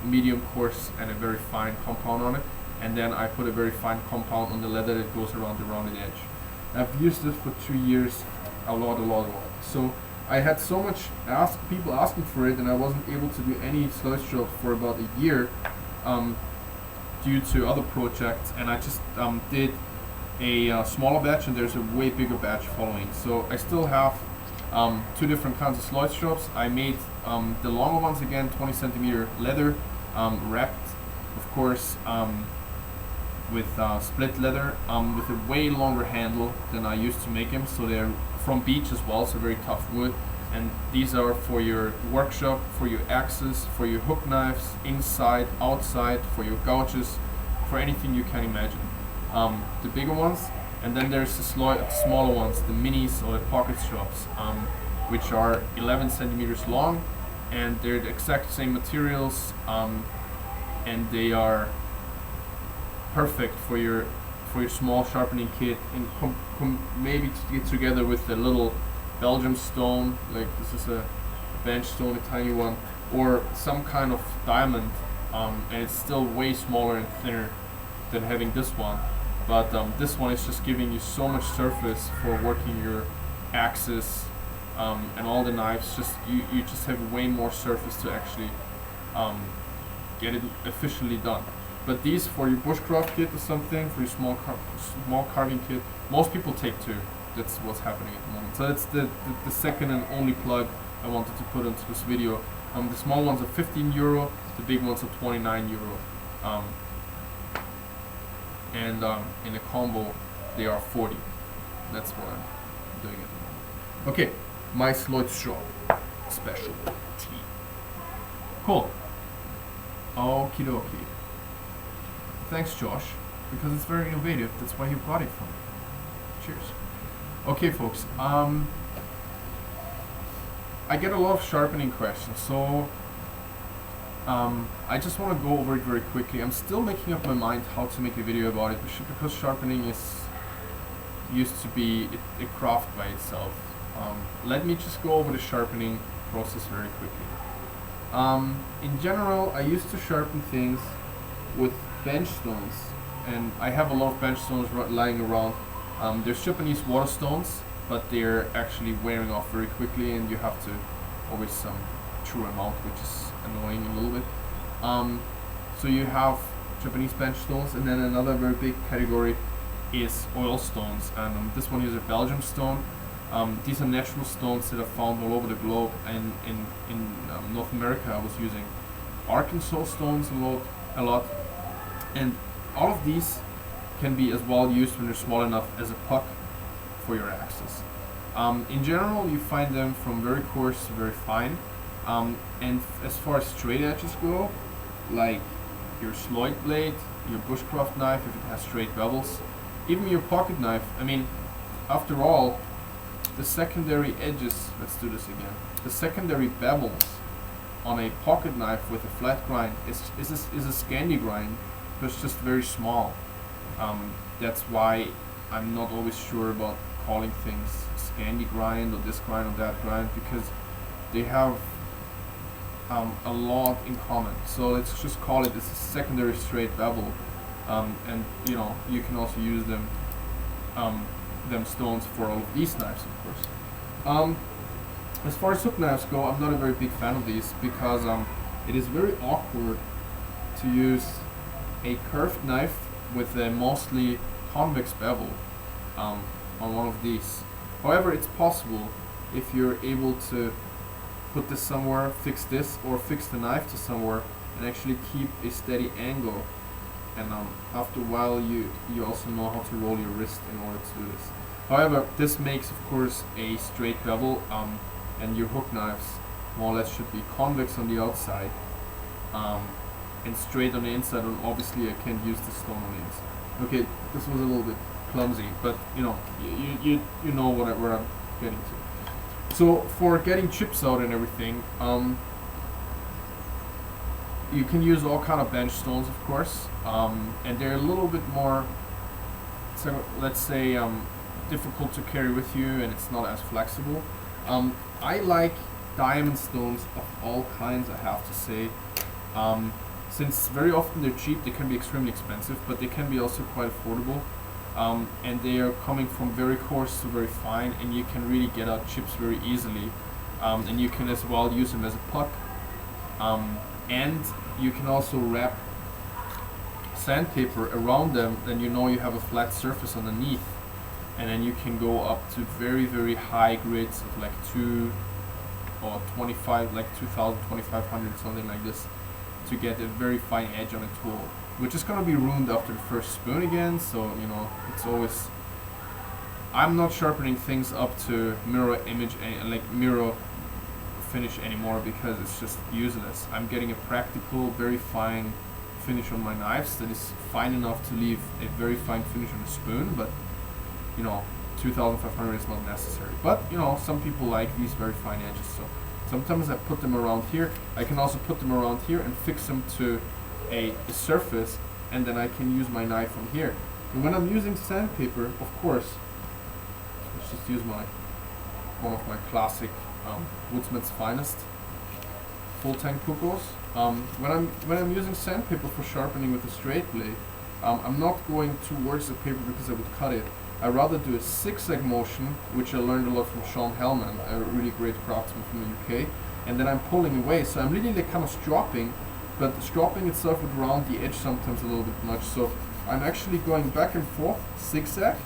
medium, coarse, and a very fine compound on it, and then I put a very fine compound on the leather that goes around the rounded edge. I've used this for 2 years, a lot. So I had so much people asking for it, and I wasn't able to do any slide strop for about a year due to other projects, and I just did a smaller batch, and there's a way bigger batch following. So I still have 2 different kinds of slide straps. I made the longer ones, again 20 centimeter leather, wrapped of course with split leather, with a way longer handle than I used to make them, so they're from beech as well, so very tough wood. And these are for your workshop, for your axes, for your hook knives, inside, outside, for your gouges, for anything you can imagine. The bigger ones, and then there's the smaller ones, the minis or the pocket straps, which are 11 centimeters long, and they're the exact same materials, and they are perfect for your small sharpening kit, and maybe to get together with a little Belgium stone, like this is a bench stone, a tiny one, or some kind of diamond, and it's still way smaller and thinner than having this one. But this one is just giving you so much surface for working your axes and all the knives. Just you just have way more surface to actually get it efficiently done. But these for your bushcraft kit or something, for your small carving kit, most people take 2. That's what's happening at the moment. So that's the second and only plug I wanted to put into this video. The small ones are 15 euro, the big ones are 29 euro. And in a combo they are 40. That's what I'm doing at the moment. Okay, my slide strap specialty. Cool. Okie dokie. Thanks, Josh, because it's very innovative. That's why you bought it from me. Cheers. Okay, folks. I get a lot of sharpening questions, so I just want to go over it very quickly. I'm still making up my mind how to make a video about it, because sharpening used to be a craft by itself. Let me just go over the sharpening process very quickly. In general, I used to sharpen things with bench stones, and I have a lot of bench stones lying around. There's Japanese water stones, but they're actually wearing off very quickly, and you have to always true amount, which is annoying a little bit. So you have Japanese bench stones, and then another very big category is oil stones, and this one is a Belgium stone. These are natural stones that are found all over the globe, and in North America I was using Arkansas stones a lot, and all of these can be as well used when they're small enough as a puck for your axes. In general, you find them from very coarse to very fine, and as far as straight edges go, like your sloyd blade, your bushcraft knife if it has straight bevels, even your pocket knife. I mean, after all, the secondary edges, let's do this again, the secondary bevels on a pocket knife with a flat grind is a Scandi grind, but it's just very small. That's why I'm not always sure about calling things Scandi grind or this grind or that grind, because they have a lot in common. So let's just call it as a secondary straight bevel, and you know, you can also use them stones for all of these knives, of course. As far as hook knives go, I'm not a very big fan of these, because it is very awkward to use a curved knife with a mostly convex bevel. on one of these. However, it's possible if you're able to put this somewhere, fix this, or fix the knife to somewhere, and actually keep a steady angle. And after a while, you also know how to roll your wrist in order to do this. However, this makes, of course, a straight bevel, and your hook knives more or less should be convex on the outside and straight on the inside. And obviously, I can't use the stone on the inside. Okay, this was a little bit clumsy, but you know, you know where I'm getting to. So for getting chips out and everything, you can use all kind of bench stones, of course, and they're a little bit more, so let's say, difficult to carry with you, and it's not as flexible. I like diamond stones of all kinds, I have to say. Since very often they're cheap, they can be extremely expensive, but they can be also quite affordable. And they are coming from very coarse to very fine, and you can really get out chips very easily. And you can as well use them as a puck. And you can also wrap sandpaper around them, then you know you have a flat surface underneath. And then you can go up to very, very high grids of like 2 or 25, like 2000, 2500, something like this, to get a very fine edge on a tool, which is going to be ruined after the first spoon again. So you know, it's always, I'm not sharpening things up to mirror image, like mirror finish anymore, because it's just useless. I'm getting a practical, very fine finish on my knives that is fine enough to leave a very fine finish on a spoon, but you know, 2500 is not necessary. But you know, some people like these very fine edges, so sometimes I put them around here. I can also put them around here and fix them to a surface, and then I can use my knife from here. And when I'm using sandpaper, of course, let's just use one of my classic Woodsman's Finest full tank Pukos. When I'm using sandpaper for sharpening with a straight blade, I'm not going towards the paper because I would cut it. I rather do a zigzag motion, which I learned a lot from Sean Hellman, a really great craftsman from the UK, and then I'm pulling away. So I'm really like kind of stropping, but the stropping itself would round the edge sometimes a little bit much. So I'm actually going back and forth, zigzag,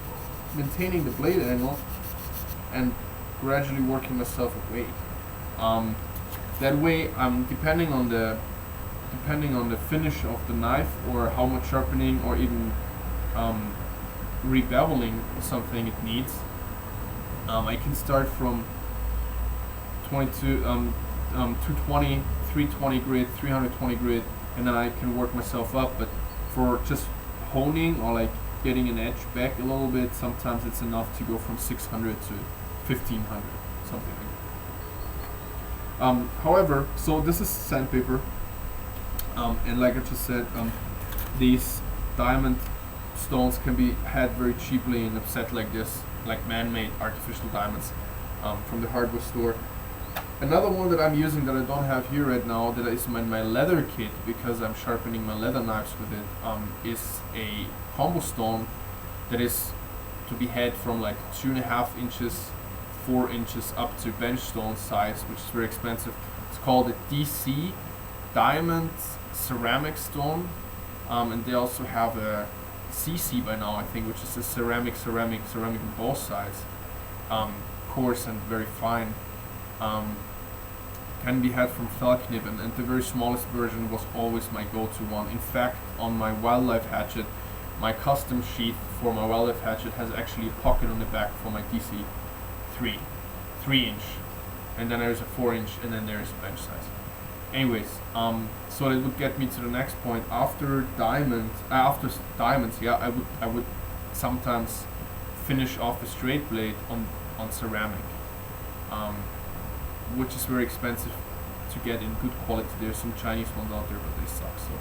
maintaining the blade angle, and gradually working myself away. That way, depending on the finish of the knife, or how much sharpening, or even rebeveling something it needs, I can start from 220, 320 grit, 320 grit, and then I can work myself up. But for just honing or like getting an edge back a little bit, sometimes it's enough to go from 600 to 1500, something like that. However, so this is sandpaper, and like I just said, these diamond stones can be had very cheaply in a set like this, like man-made artificial diamonds from the hardware store. Another one that I'm using that I don't have here right now, that is my leather kit, because I'm sharpening my leather knives with it, is a combo stone that is to be had from like 2.5 inches, 4 inches up to bench stone size, which is very expensive. It's called a DC Diamond Ceramic Stone, and they also have a CC by now, I think, which is a ceramic on both sides, coarse and very fine. Can be had from Falkniven, and the very smallest version was always my go-to one. In fact, on my wildlife hatchet, my custom sheath for my wildlife hatchet has actually a pocket on the back for my DC 3 inch, and then there's a 4 inch, and then there's bench size. Anyways, so that would get me to the next point. After diamonds, yeah, I would sometimes finish off a straight blade on ceramic, which is very expensive to get in good quality. There's some Chinese ones out there, but they suck. So,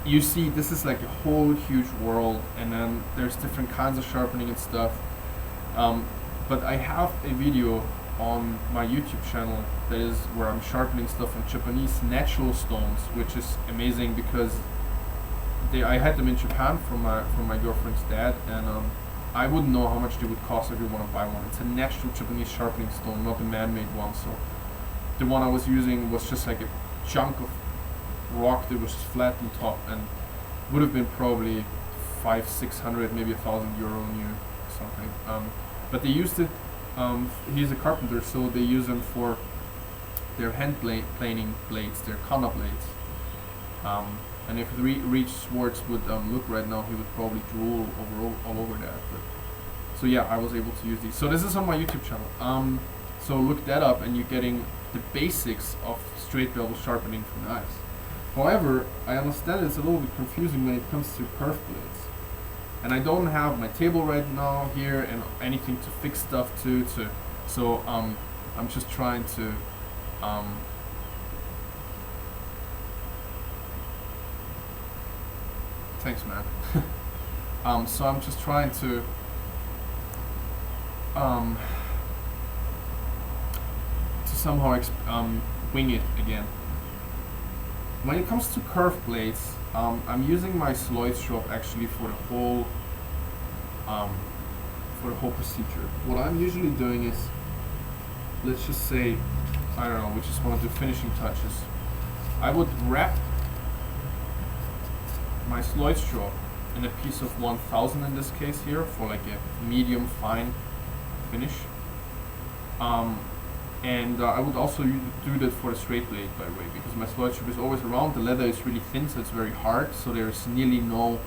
you see, this is like a whole huge world, and then there's different kinds of sharpening and stuff. But I have a video on my YouTube channel that is where I'm sharpening stuff on Japanese natural stones, which is amazing because I had them in Japan from my girlfriend's dad, and I wouldn't know how much they would cost if you want to buy one. It's a natural Japanese sharpening stone, not a man-made one. So the one I was using was just like a chunk of rock that was flat on top, and would have been probably 500-600, maybe €1,000 new something. But they used it. He's a carpenter, so they use them for their planing blades, their Kana blades. And if Reach Swartz would look right now, he would probably drool all over that. But so yeah, I was able to use these. So this is on my YouTube channel. So look that up, and you're getting the basics of straight bevel sharpening for knives. However, I understand it's a little bit confusing when it comes to curved blades. And I don't have my table right now here and anything to fix stuff to. So I'm just trying to thanks, man. So I'm just trying to somehow wing it again. When it comes to curved blades, I'm using my Sloyd strop actually for the whole procedure. What I'm usually doing is, let's just say, I don't know, we just want to do finishing touches. I would wrap my Sloyd strop in a piece of 1000 in this case here for like a medium fine finish. And I would also do that for the straight blade, by the way, because my Sloyd strip is always around. The leather is really thin, so it's very hard, so there's nearly no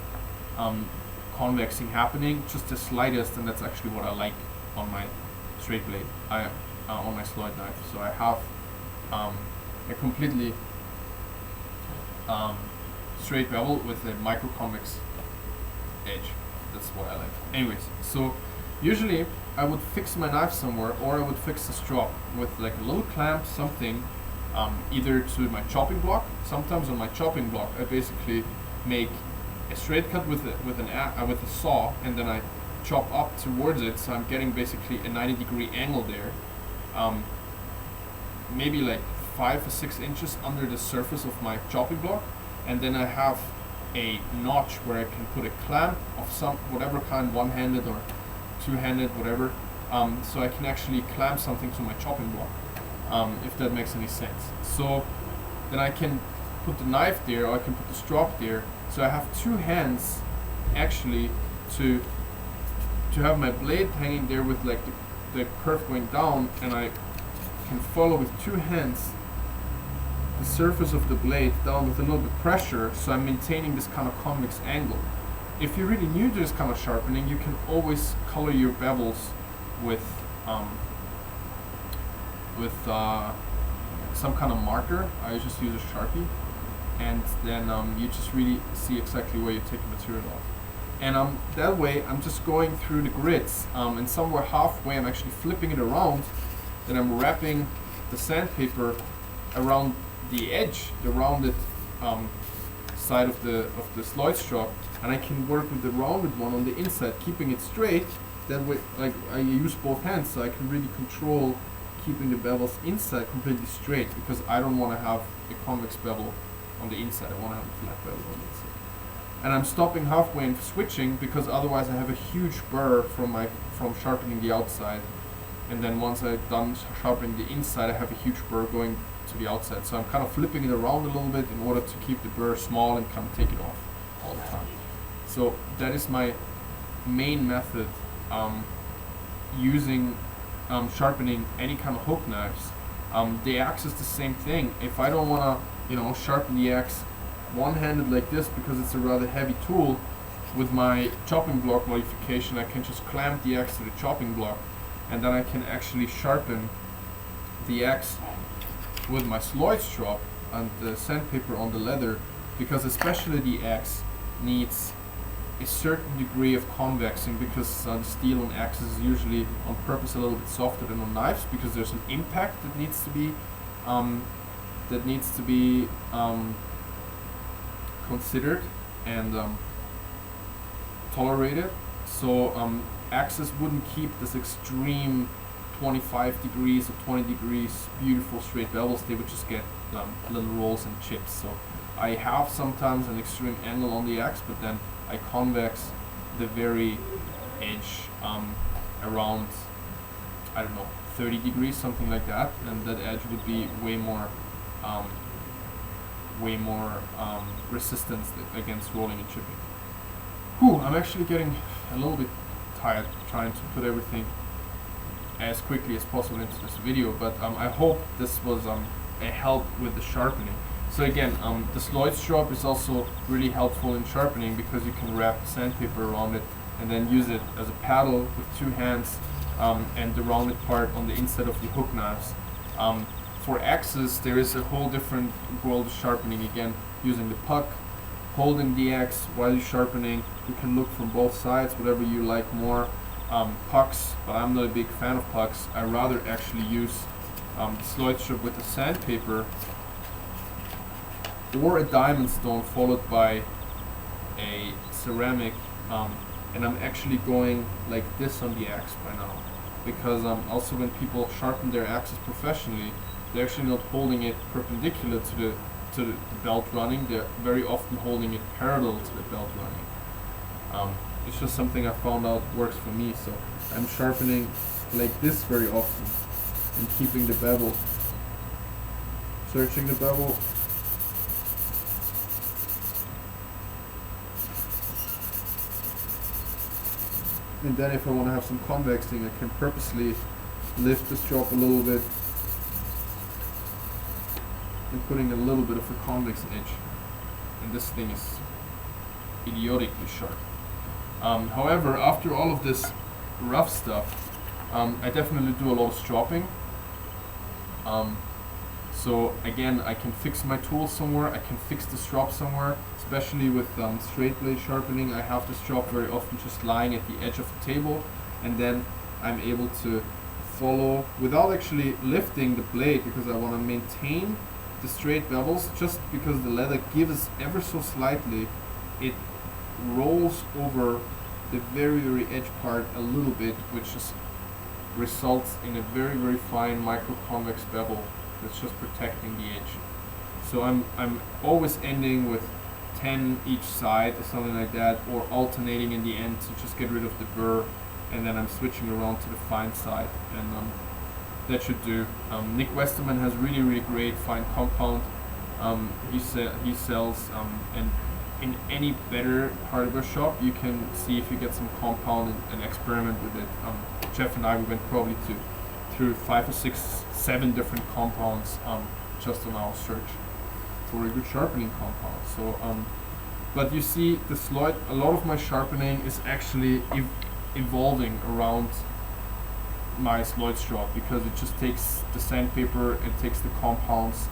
convexing happening, just the slightest, and that's actually what I like on my straight blade, on my Sloyd knife. So I have a completely straight bevel with a micro convex edge. That's what I like. Anyways, so usually I would fix my knife somewhere, or I would fix the strop with like a little clamp, something, either to my chopping block. Sometimes on my chopping block, I basically make a straight cut with a saw, and then I chop up towards it, so I'm getting basically a 90-degree angle there, maybe like 5 or 6 inches under the surface of my chopping block, and then I have a notch where I can put a clamp of some whatever kind, one-handed or two-handed, whatever, so I can actually clamp something to my chopping block, if that makes any sense. So then I can put the knife there, or I can put the strop there, so I have two hands actually to have my blade hanging there with like the curve going down, and I can follow with two hands the surface of the blade down with a little bit of pressure, so I'm maintaining this kind of convex angle. If you're really new to this kind of sharpening, you can always color your bevels with some kind of marker. I just use a Sharpie, and then you just really see exactly where you take the material off. And that way I'm just going through the grids, and somewhere halfway I'm actually flipping it around, then I'm wrapping the sandpaper around the edge, the rounded side of the Sloyd strop, and I can work with the rounded one on the inside, keeping it straight. That way, like, I use both hands, so I can really control keeping the bevels inside completely straight, because I don't want to have a convex bevel on the inside. I want to have a flat bevel on the inside. And I'm stopping halfway and switching, because otherwise I have a huge burr from sharpening the outside, and then once I'm done sharpening the inside, I have a huge burr going to the outside. So I'm kind of flipping it around a little bit in order to keep the burr small and kind of take it off all the time. So that is my main method, using sharpening any kind of hook knives. The axe is the same thing. If I don't want to, sharpen the axe one-handed like this, because it's a rather heavy tool, with my chopping block modification, I can just clamp the axe to the chopping block, and then I can actually sharpen the axe with my Sloyd strop and the sandpaper on the leather, because especially the axe needs a certain degree of convexing, because the steel on axes is usually on purpose a little bit softer than on knives, because there's an impact that needs to be considered and tolerated. So axes wouldn't keep this extreme 25 degrees or 20 degrees beautiful straight bevels. They would just get little rolls and chips. So I have sometimes an extreme angle on the axe, but then I convex the very edge around, I don't know, 30 degrees, something like that, and that edge would be way more resistance against rolling and chipping. I'm actually getting a little bit tired trying to put everything as quickly as possible into this video, but I hope this was a help with the sharpening. So again, the Sloyd strop is also really helpful in sharpening because you can wrap sandpaper around it and then use it as a paddle with two hands, and the rounded part on the inside of the hook knives. For axes, there is a whole different world of sharpening, again using the puck, holding the axe while you're sharpening. You can look from both sides, whatever you like more. Pucks, but I'm not a big fan of pucks. I rather actually use the Sloyd strip with the sandpaper or a diamond stone followed by a ceramic, and I'm actually going like this on the axe by now, because also when people sharpen their axes professionally, they're actually not holding it perpendicular to the belt running. They're very often holding it parallel to the belt running. It's just something I found out works for me, so I'm sharpening like this very often and keeping the bevel, searching the bevel. And then if I want to have some convexing, I can purposely lift the strop a little bit and putting a little bit of a convex edge. And this thing is idiotically sharp. However, after all of this rough stuff, I definitely do a lot of stropping. So again, I can fix my tool somewhere, I can fix the strop somewhere, especially with straight blade sharpening. I have the strop very often just lying at the edge of the table, and then I'm able to follow without actually lifting the blade, because I want to maintain the straight bevels. Just because the leather gives ever so slightly, it rolls over the very, very edge part a little bit, which just results in a very, very fine micro convex bevel that's just protecting the edge. So I'm always ending with 10 each side or something like that, or alternating in the end to just get rid of the burr, and then I'm switching around to the fine side, and that should do. Nick Westerman has really, really great fine compound. He sells, and in any better hardware shop you can see if you get some compound and experiment with it. Jeff and I, we went probably through 5 or 6, 7 different compounds just on our search for a good sharpening compound. So but you see, the Sloyd, a lot of my sharpening is actually evolving around my Sloyd strop, because it just takes the sandpaper, it takes the compounds.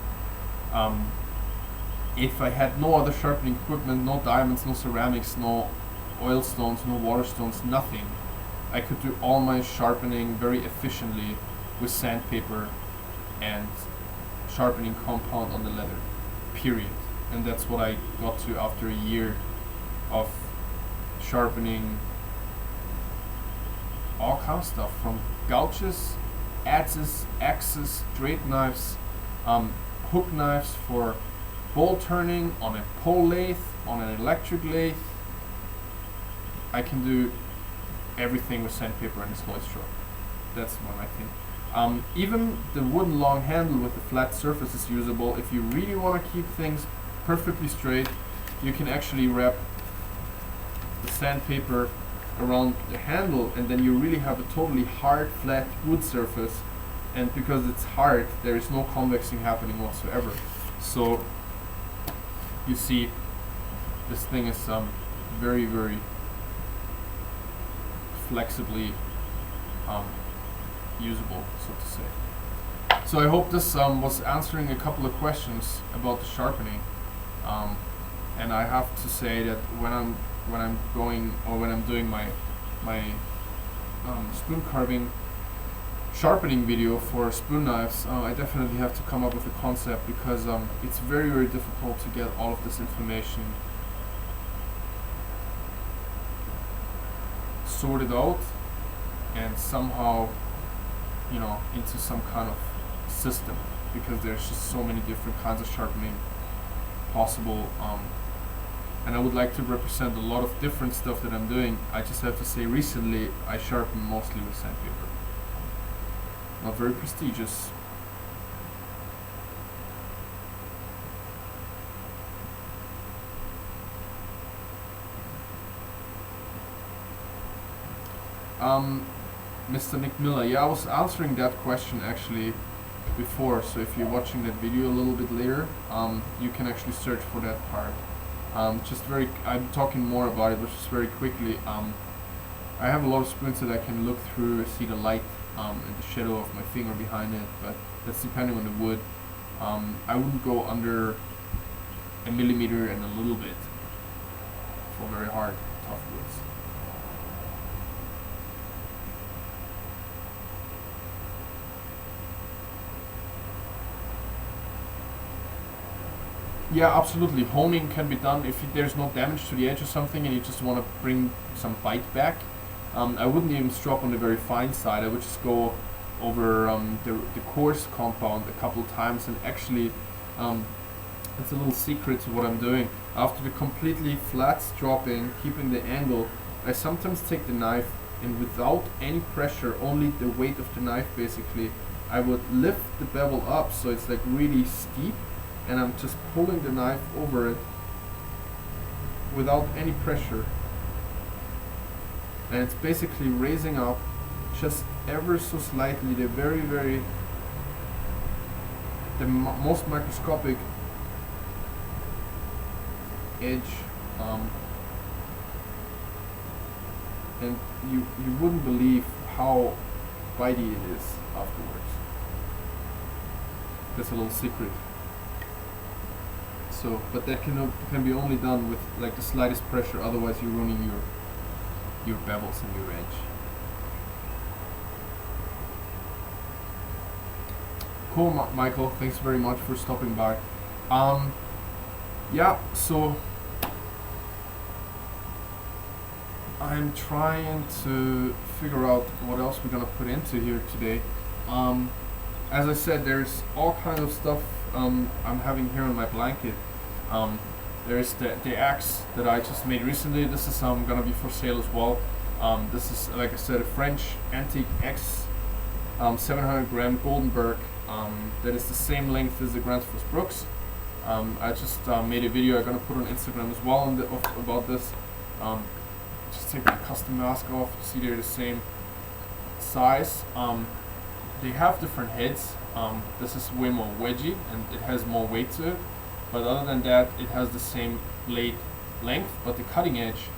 If I had no other sharpening equipment, no diamonds, no ceramics, no oil stones, no water stones, nothing, I could do all my sharpening very efficiently with sandpaper and sharpening compound on the leather, period. And that's what I got to after a year of sharpening all kinds of stuff, from gouges, adzes, axes, straight knives, hook knives for bowl turning, on a pole lathe, on an electric lathe. I can do everything with sandpaper and a Sloyd strop. That's one, I think. Even the wooden long handle with the flat surface is usable. If you really want to keep things perfectly straight, you can actually wrap the sandpaper around the handle, and then you really have a totally hard, flat wood surface. And because it's hard, there is no convexing happening whatsoever. So you see, this thing is very, very flexibly usable, so to say. So I hope this was answering a couple of questions about the sharpening. And I have to say that when I'm doing my spoon carving sharpening video for spoon knives, I definitely have to come up with a concept, because it's very, very difficult to get all of this information sorted out and somehow, you know, into some kind of system, because there's just so many different kinds of sharpening possible, and I would like to represent a lot of different stuff that I'm doing. I just have to say, recently I sharpen mostly with sandpaper. Not very prestigious. Mr. Nick Miller. Yeah, I was answering that question actually before. So if you're watching that video a little bit later, you can actually search for that part. I'm talking more about it, but just very quickly. I have a lot of spoons that I can look through, see the light and the shadow of my finger behind it, but that's depending on the wood. I wouldn't go under a millimeter and a little bit for very hard, tough woods. Yeah, absolutely. Honing can be done if there's no damage to the edge or something and you just want to bring some bite back. I wouldn't even strop on the very fine side. I would just go over the coarse compound a couple times, and actually it's a little secret to what I'm doing. After the completely flat stropping, keeping the angle, I sometimes take the knife and without any pressure, only the weight of the knife basically, I would lift the bevel up so it's like really steep, and I'm just pulling the knife over it without any pressure. And it's basically raising up just ever so slightly the most microscopic edge, and you wouldn't believe how bitey it is afterwards. That's a little secret. So, but that can be only done with like the slightest pressure. Otherwise, you're ruining your bevels and your edge. Cool, Michael. Thanks very much for stopping by. Yeah. So I'm trying to figure out what else we're gonna put into here today. As I said, there's all kinds of stuff I'm having here on my blanket. There's the axe that I just made recently. This is gonna be for sale as well. This is, like I said, a French antique axe, 700 gram Goldenberg. That is the same length as the Grantsford Brooks. I just made a video I'm gonna put on Instagram as well about this. Just take my custom mask off. You see they're the same size. They have different heads. This is way more wedgy and it has more weight to it. But other than that, it has the same blade length, but the cutting edge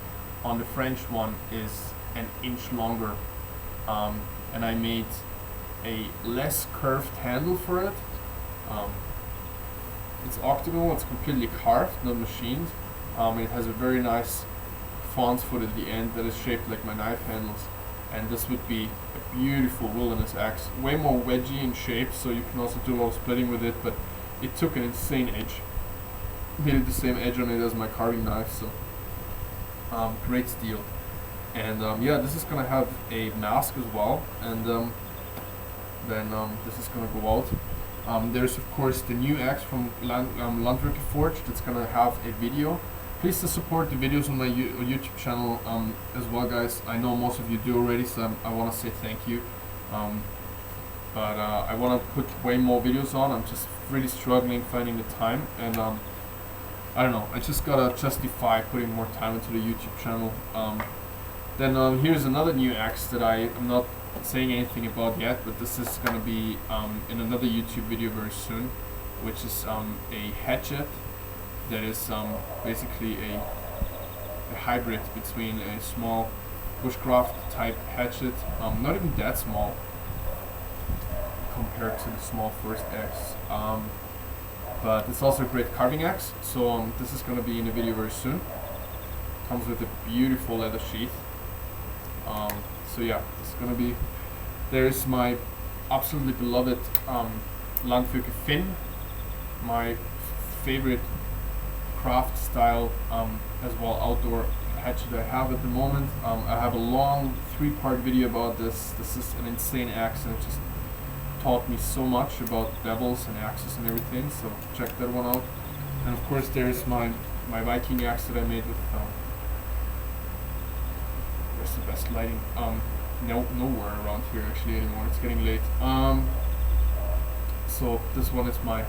on the French one is an inch longer. And I made a less curved handle for it. It's octagonal, it's completely carved, not machined. It has a very nice fawn's foot at the end that is shaped like my knife handles. And this would be a beautiful wilderness axe. Way more wedgy in shape, so you can also do a lot of splitting with it, but it took an insane edge. Made it the same edge on it as my carving knife, so great steel. And yeah, this is gonna have a mask as well, and then this is gonna go out. There's of course the new axe from Landwirke Forge that's gonna have a video. Please support the videos on my YouTube channel as well, guys. I know most of you do already, so I want to say thank you. But I want to put way more videos on. I'm just really struggling finding the time, and I don't know. I just gotta justify putting more time into the YouTube channel. Then here's another new axe that I am not saying anything about yet, but this is gonna be in another YouTube video very soon, which is a hatchet. That is basically a hybrid between a small bushcraft type hatchet, not even that small compared to the small first axe, but it's also a great carving axe. So this is going to be in a video very soon. Comes with a beautiful leather sheath. So yeah, it's going to be. There's my absolutely beloved Landwirke Finn, my favorite craft style as well outdoor hatchet I have at the moment. I have a long 3-part video about this. This is an insane axe, and it just taught me so much about bevels and axes and everything, so check that one out. And of course there's my Viking axe that I made with where's the best lighting? Nowhere around here actually anymore. It's getting late. So this one is my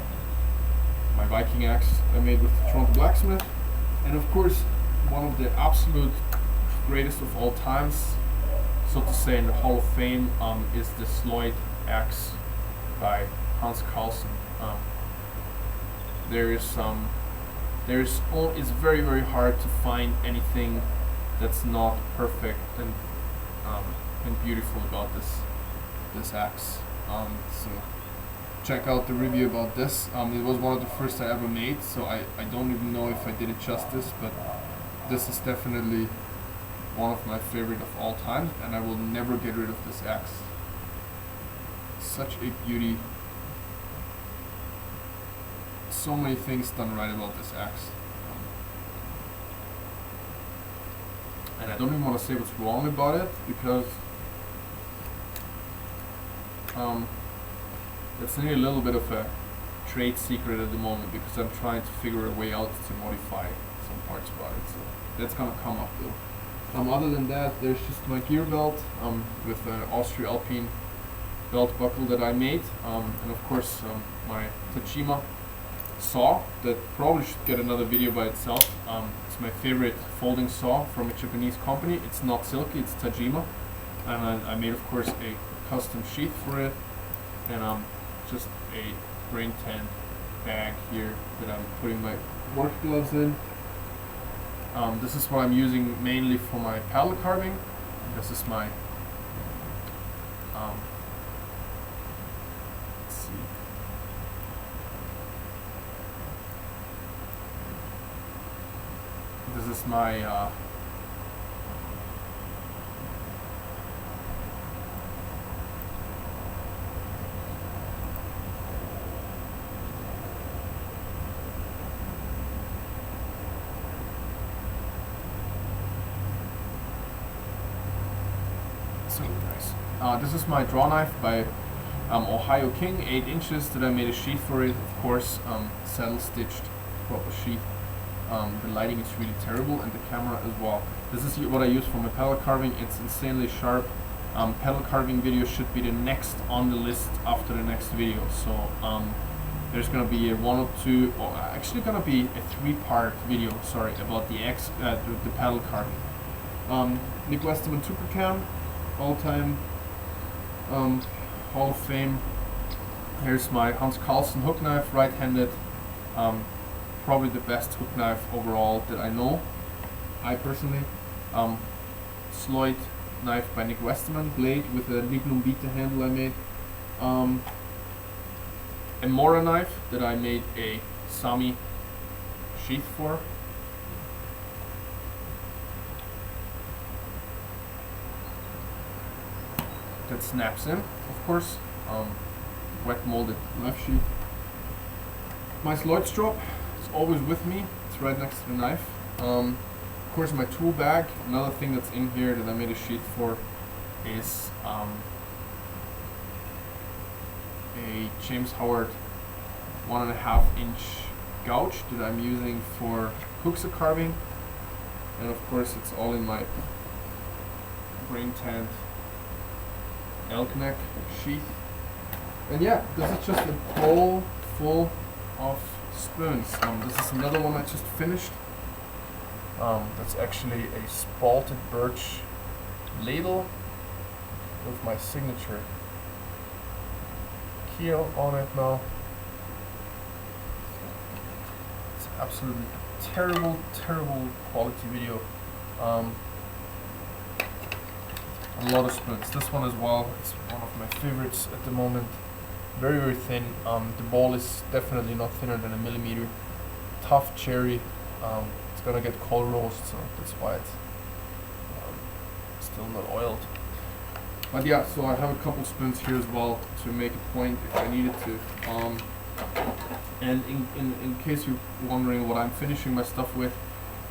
Viking axe I made with the Toronto Blacksmith, and of course one of the absolute greatest of all times, so to say, in the Hall of Fame is the Sloyd axe by Hans Carlsen. It's very, very hard to find anything that's not perfect and beautiful about this axe. So check out the review about this. It was one of the first I ever made, so I don't even know if I did it justice, but this is definitely one of my favorite of all time, and I will never get rid of this axe. Such a beauty. So many things done right about this axe. And I don't even want to say what's wrong about it, because it's nearly a little bit of a trade secret at the moment, because I'm trying to figure a way out to modify some parts about it. So that's gonna come up though. Other than that, there's just my gear belt with an Austria Alpine belt buckle that I made, and of course my Tajima saw that probably should get another video by itself. It's my favorite folding saw from a Japanese company. It's not silky, it's Tajima, and I made, of course, a custom sheath for it, and just a brain tan bag here that I'm putting my work gloves in. This is what I'm using mainly for my paddle carving. This is my let's see. This is my this is my draw knife by Ohio King, 8 inches, that I made a sheath for it, of course, saddle stitched, proper sheath. The lighting is really terrible, and the camera as well. This is what I use for my paddle carving. It's insanely sharp. Paddle carving video should be the next on the list after the next video. So there's gonna be a 1 or 2, or actually gonna be a 3-part video, sorry, about the paddle carving. Nick Westerman Tuckercam, all-time Hall of Fame. Here's my Hans Carlsen hook knife, right-handed. Probably the best hook knife overall that I know. I personally. Sloyd knife by Nick Westerman, blade with a lignum vitae handle I made. A Mora knife that I made a Sami sheath for. That snaps in, of course. Wet molded knife sheath. My Sloyd strap is always with me. It's right next to the knife. Of course, my tool bag. Another thing that's in here that I made a sheath for is a James Howard 1.5 inch gouge that I'm using for hooksa carving, and of course, it's all in my brain tanned elk neck sheath. And yeah, this is just a bowl full of spoons. This is another one I just finished. That's actually a spalted birch ladle with my signature keel on it now. It's absolutely terrible quality video. A lot of spoons. This one as well, it's one of my favorites at the moment. Very thin. The ball is definitely not thinner than 1 millimeter. Tough cherry. It's gonna get cold roast, so that's why it's still not oiled. But yeah, so I have a couple spoons here as well to make a point if I needed to. And in case you're wondering what I'm finishing my stuff with,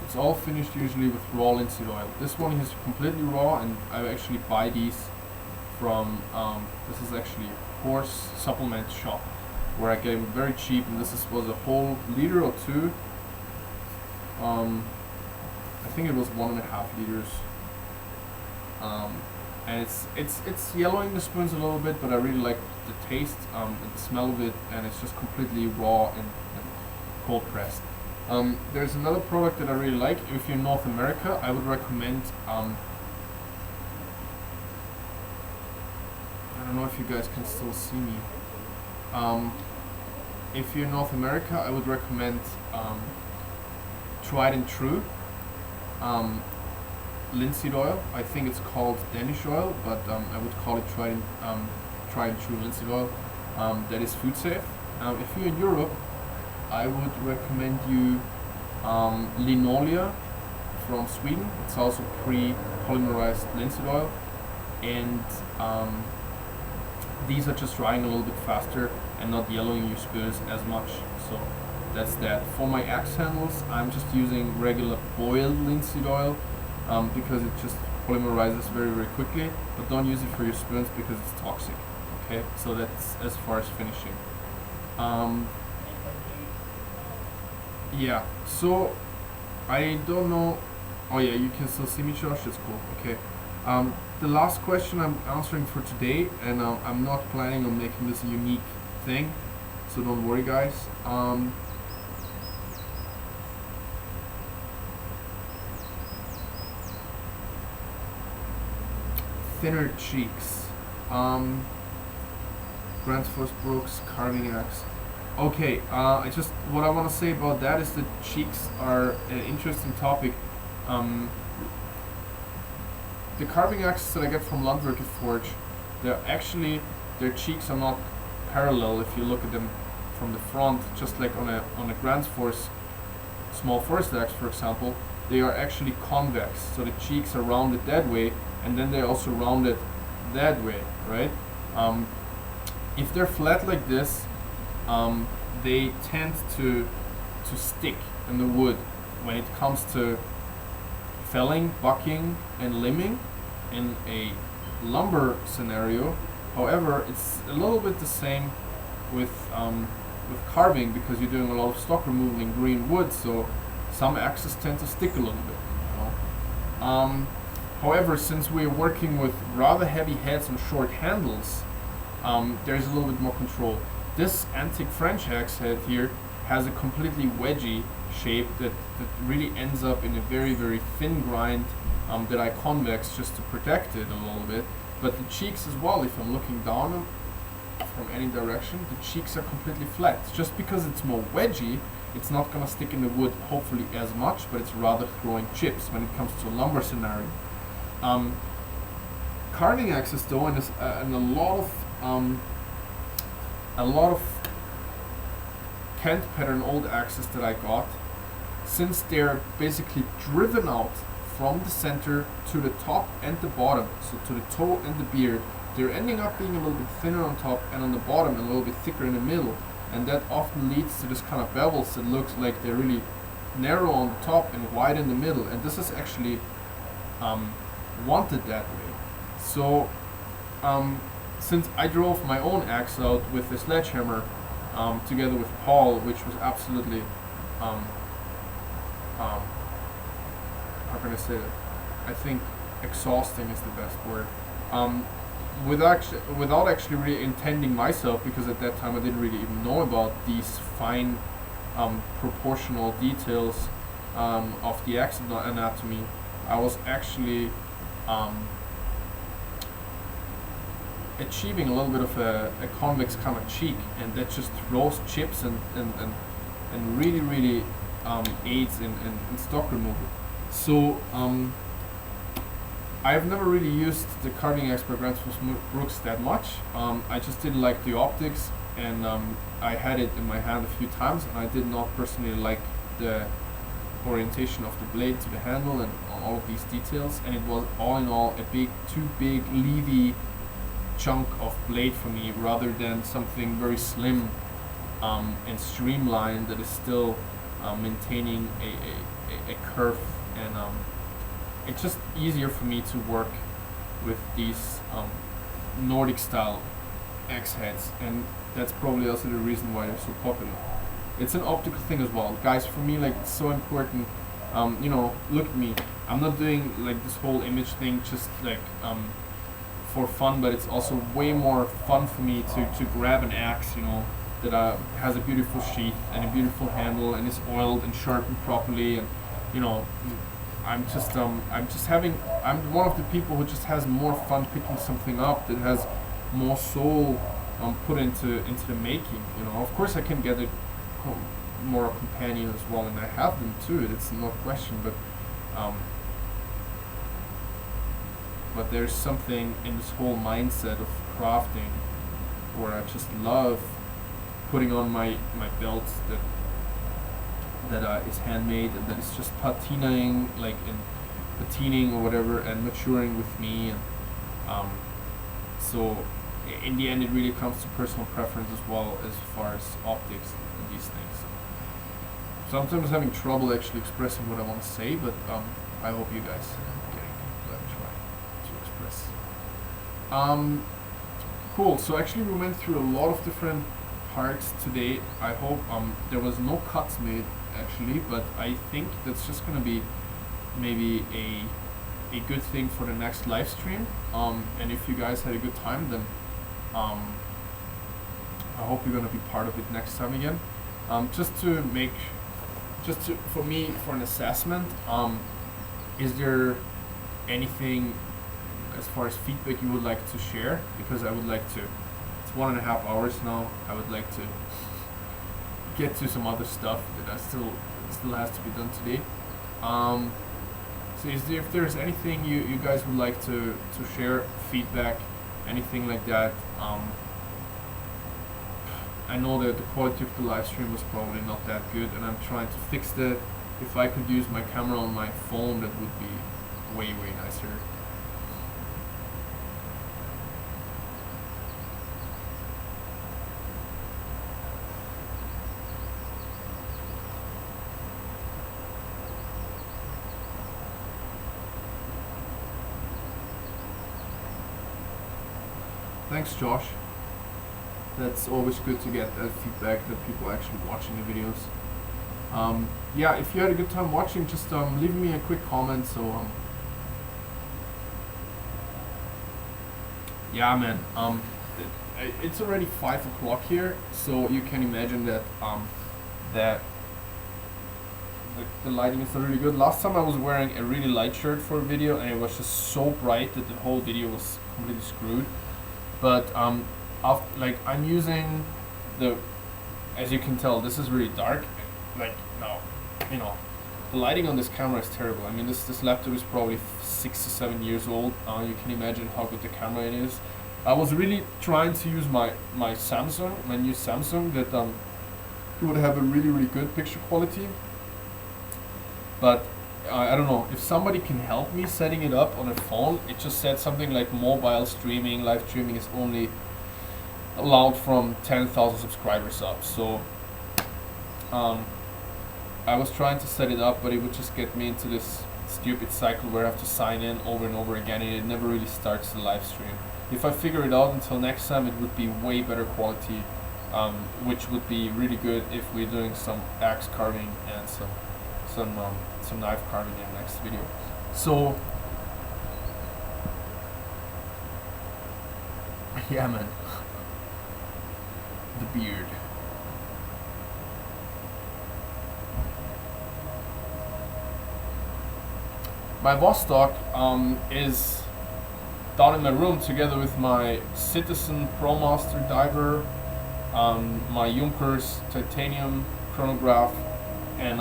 it's all finished usually with raw linseed oil. This one is completely raw, and I actually buy these from, this is actually a horse supplement shop where I get them very cheap, and this was a whole liter or 2. I think it was 1.5 liters. And it's yellowing the spoons a little bit, but I really like the taste and the smell of it, and it's just completely raw and cold pressed. There's another product that I really like. If you're in North America, I would recommend don't know if you guys can still see me. If you're in North America, I would recommend tried and true linseed oil. I think it's called Danish oil, but I would call it tried and true linseed oil. That is food safe. If you're in Europe, I would recommend you Linoleum from Sweden. It's also pre-polymerized linseed oil, and these are just drying a little bit faster and not yellowing your spoons as much. So that's that. For my axe handles, I'm just using regular boiled linseed oil because it just polymerizes very, very quickly. But don't use it for your spoons because it's toxic. Okay, so that's as far as finishing. Yeah, so I don't know. Oh yeah, you can still see me, Josh. That's cool. Okay. The last question I'm answering for today, and I'm not planning on making this a unique thing, so don't worry, guys. Thinner cheeks. Grant Force Brooks carving axe. Okay, what I want to say about that is that cheeks are an interesting topic. The carving axes that I get from Landwerke Forge, their cheeks are not parallel if you look at them from the front, just like on a Grant Force small forest axe, for example. They are actually convex, so the cheeks are rounded that way, and then they're also rounded that way, right? If they're flat like this, they tend to stick in the wood when it comes to felling, bucking, and limbing in a lumber scenario. However, it's a little bit the same with carving, because you're doing a lot of stock removal in green wood, so some axes tend to stick a little bit. You know? However, since we're working with rather heavy heads and short handles, there's a little bit more control. This antique French axe head here has a completely wedgy shape that really ends up in a very, very thin grind that I convex just to protect it a little bit. But the cheeks as well, if I'm looking down from any direction, the cheeks are completely flat. Just because it's more wedgy, it's not going to stick in the wood hopefully as much, but it's rather throwing chips when it comes to a lumber scenario. Carving axes though, and a lot of Kent pattern old axes that I got, since they're basically driven out from the center to the top and the bottom, so to the toe and the beard, they're ending up being a little bit thinner on top and on the bottom and a little bit thicker in the middle, and that often leads to this kind of bevels that looks like they're really narrow on the top and wide in the middle, and this is actually wanted that way. So since I drove my own axe out with the sledgehammer together with Paul, which was absolutely how can I say that? I think exhausting is the best word. Without actually really intending myself, because at that time I didn't really even know about these fine proportional details of the axe anatomy, I was actually achieving a little bit of a convex kind of cheek, and that just throws chips and really, really aids in stock removal. So I've never really used the carving axe by Grant Force Brooks that much. I just didn't like the optics, and I had it in my hand a few times, and I did not personally like the orientation of the blade to the handle and all of these details, and it was all in all too big leafy chunk of blade for me, rather than something very slim and streamlined that is still maintaining a curve, and it's just easier for me to work with these Nordic style axe heads, and that's probably also the reason why they're so popular. It's an optical thing as well, guys. For me, like, it's so important. You know, look at me. I'm not doing like this whole image thing just like for fun, but it's also way more fun for me to grab an axe, you know, that has a beautiful sheath and a beautiful handle and is oiled and sharpened properly, and you know, I'm one of the people who just has more fun picking something up that has more soul put into the making. You know, of course I can get a more companion as well, and I have them too. It's no question, but there's something in this whole mindset of crafting where I just love putting on my belt that is handmade, and that is just patinaing, like in patining or whatever, and maturing with me. And so in the end, it really comes to personal preference as well, as far as optics and these things. Sometimes having trouble actually expressing what I want to say, but I hope you guys are getting what I'm trying to express. Cool. So actually, we went through a lot of different parts today. I hope there was no cuts made actually, but I think that's just gonna be maybe a good thing for the next live stream. And if you guys had a good time, then I hope you're gonna be part of it next time again. For me, for an assessment, is there anything as far as feedback you would like to share? Because I would like to, it's 1.5 hours now, I would like to get to some other stuff that still has to be done today. So if there's anything you guys would like to share, feedback, anything like that. I know that the quality of the live stream was probably not that good, and I'm trying to fix that. If I could use my camera on my phone, that would be way nicer. Thanks, Josh. That's always good to get that feedback that people are actually watching the videos. Yeah, if you had a good time watching, just leave me a quick comment. So yeah, man. It's already 5 o'clock here, so you can imagine that that the lighting is not really good. Last time I was wearing a really light shirt for a video, and it was just so bright that the whole video was completely screwed. But like I'm using as you can tell, this is really dark. Like now, you know, the lighting on this camera is terrible. I mean, this laptop is probably 6 to 7 years old. You can imagine how good the camera it is. I was really trying to use my new Samsung that would have a really good picture quality. But I don't know if somebody can help me setting it up on a phone. It just said something like mobile streaming, live streaming is only allowed from 10,000 subscribers up. So I was trying to set it up, but it would just get me into this stupid cycle where I have to sign in over and over again, and it never really starts the live stream. If I figure it out until next time, it would be way better quality, which would be really good if we're doing some axe carving and some knife carving in the next video. So yeah, man. The beard. My Vostok is down in my room together with my Citizen ProMaster diver, my Junkers titanium chronograph, and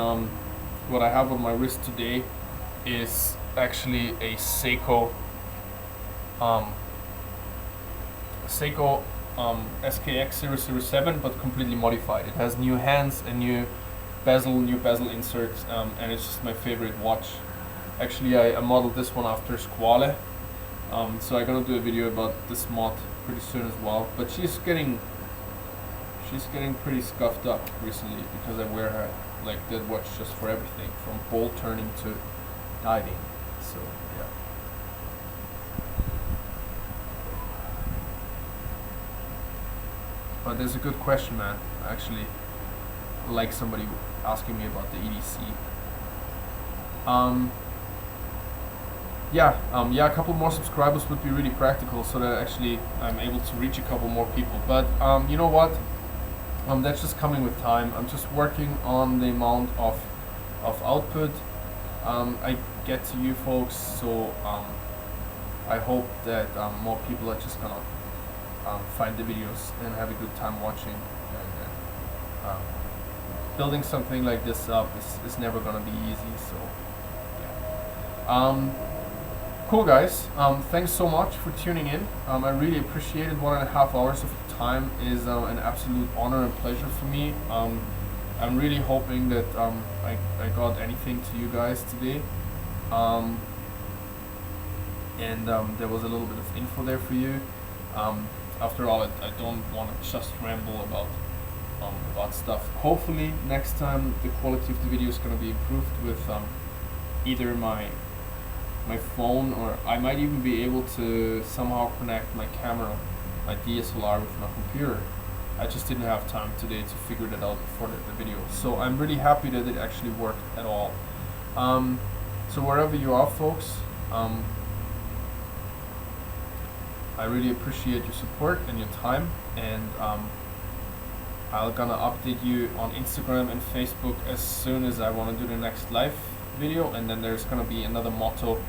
what I have on my wrist today is actually a Seiko SKX 007, but completely modified. It has new hands and new bezel inserts, and it's just my favorite watch. Actually, I modeled this one after Squale, so I'm gonna do a video about this mod pretty soon as well. But she's getting pretty scuffed up recently because I wear her like that watch just for everything, from bowl turning to diving. So yeah. But there's a good question, man. I actually like somebody asking me about the EDC. Yeah, a couple more subscribers would be really practical, so that actually I'm able to reach a couple more people. But you know what? That's just coming with time. I'm just working on the amount of output I get to you folks. So I hope that more people are just gonna find the videos and have a good time watching. And building something like this up is never gonna be easy. So yeah. Cool guys, thanks so much for tuning in. I really appreciate it. 1.5 hours of time is an absolute honor and pleasure for me. I'm really hoping that I got anything to you guys today. And there was a little bit of info there for you. After all, I don't want to just ramble about stuff. Hopefully next time the quality of the video is going to be improved with either my phone, or I might even be able to somehow connect my camera, my DSLR, with my computer. I just didn't have time today to figure that out before the video. So I'm really happy that it actually worked at all. So wherever you are, folks, I really appreciate your support and your time, and I'm gonna update you on Instagram and Facebook as soon as I want to do the next live video, and then there's gonna be another motto.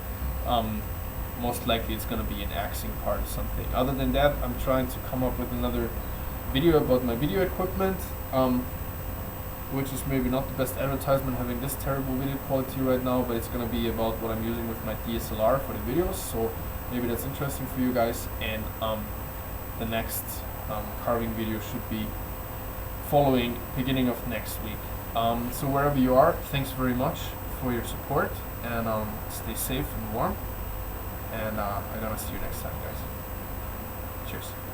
Most likely it's gonna be an axing part or something. Other than that, I'm trying to come up with another video about my video equipment, which is maybe not the best advertisement having this terrible video quality right now, but it's gonna be about what I'm using with my DSLR for the videos, so maybe that's interesting for you guys. And the next carving video should be following beginning of next week. So wherever you are, thanks very much for your support, and stay safe and warm, and I'm gonna see you next time, guys. Cheers.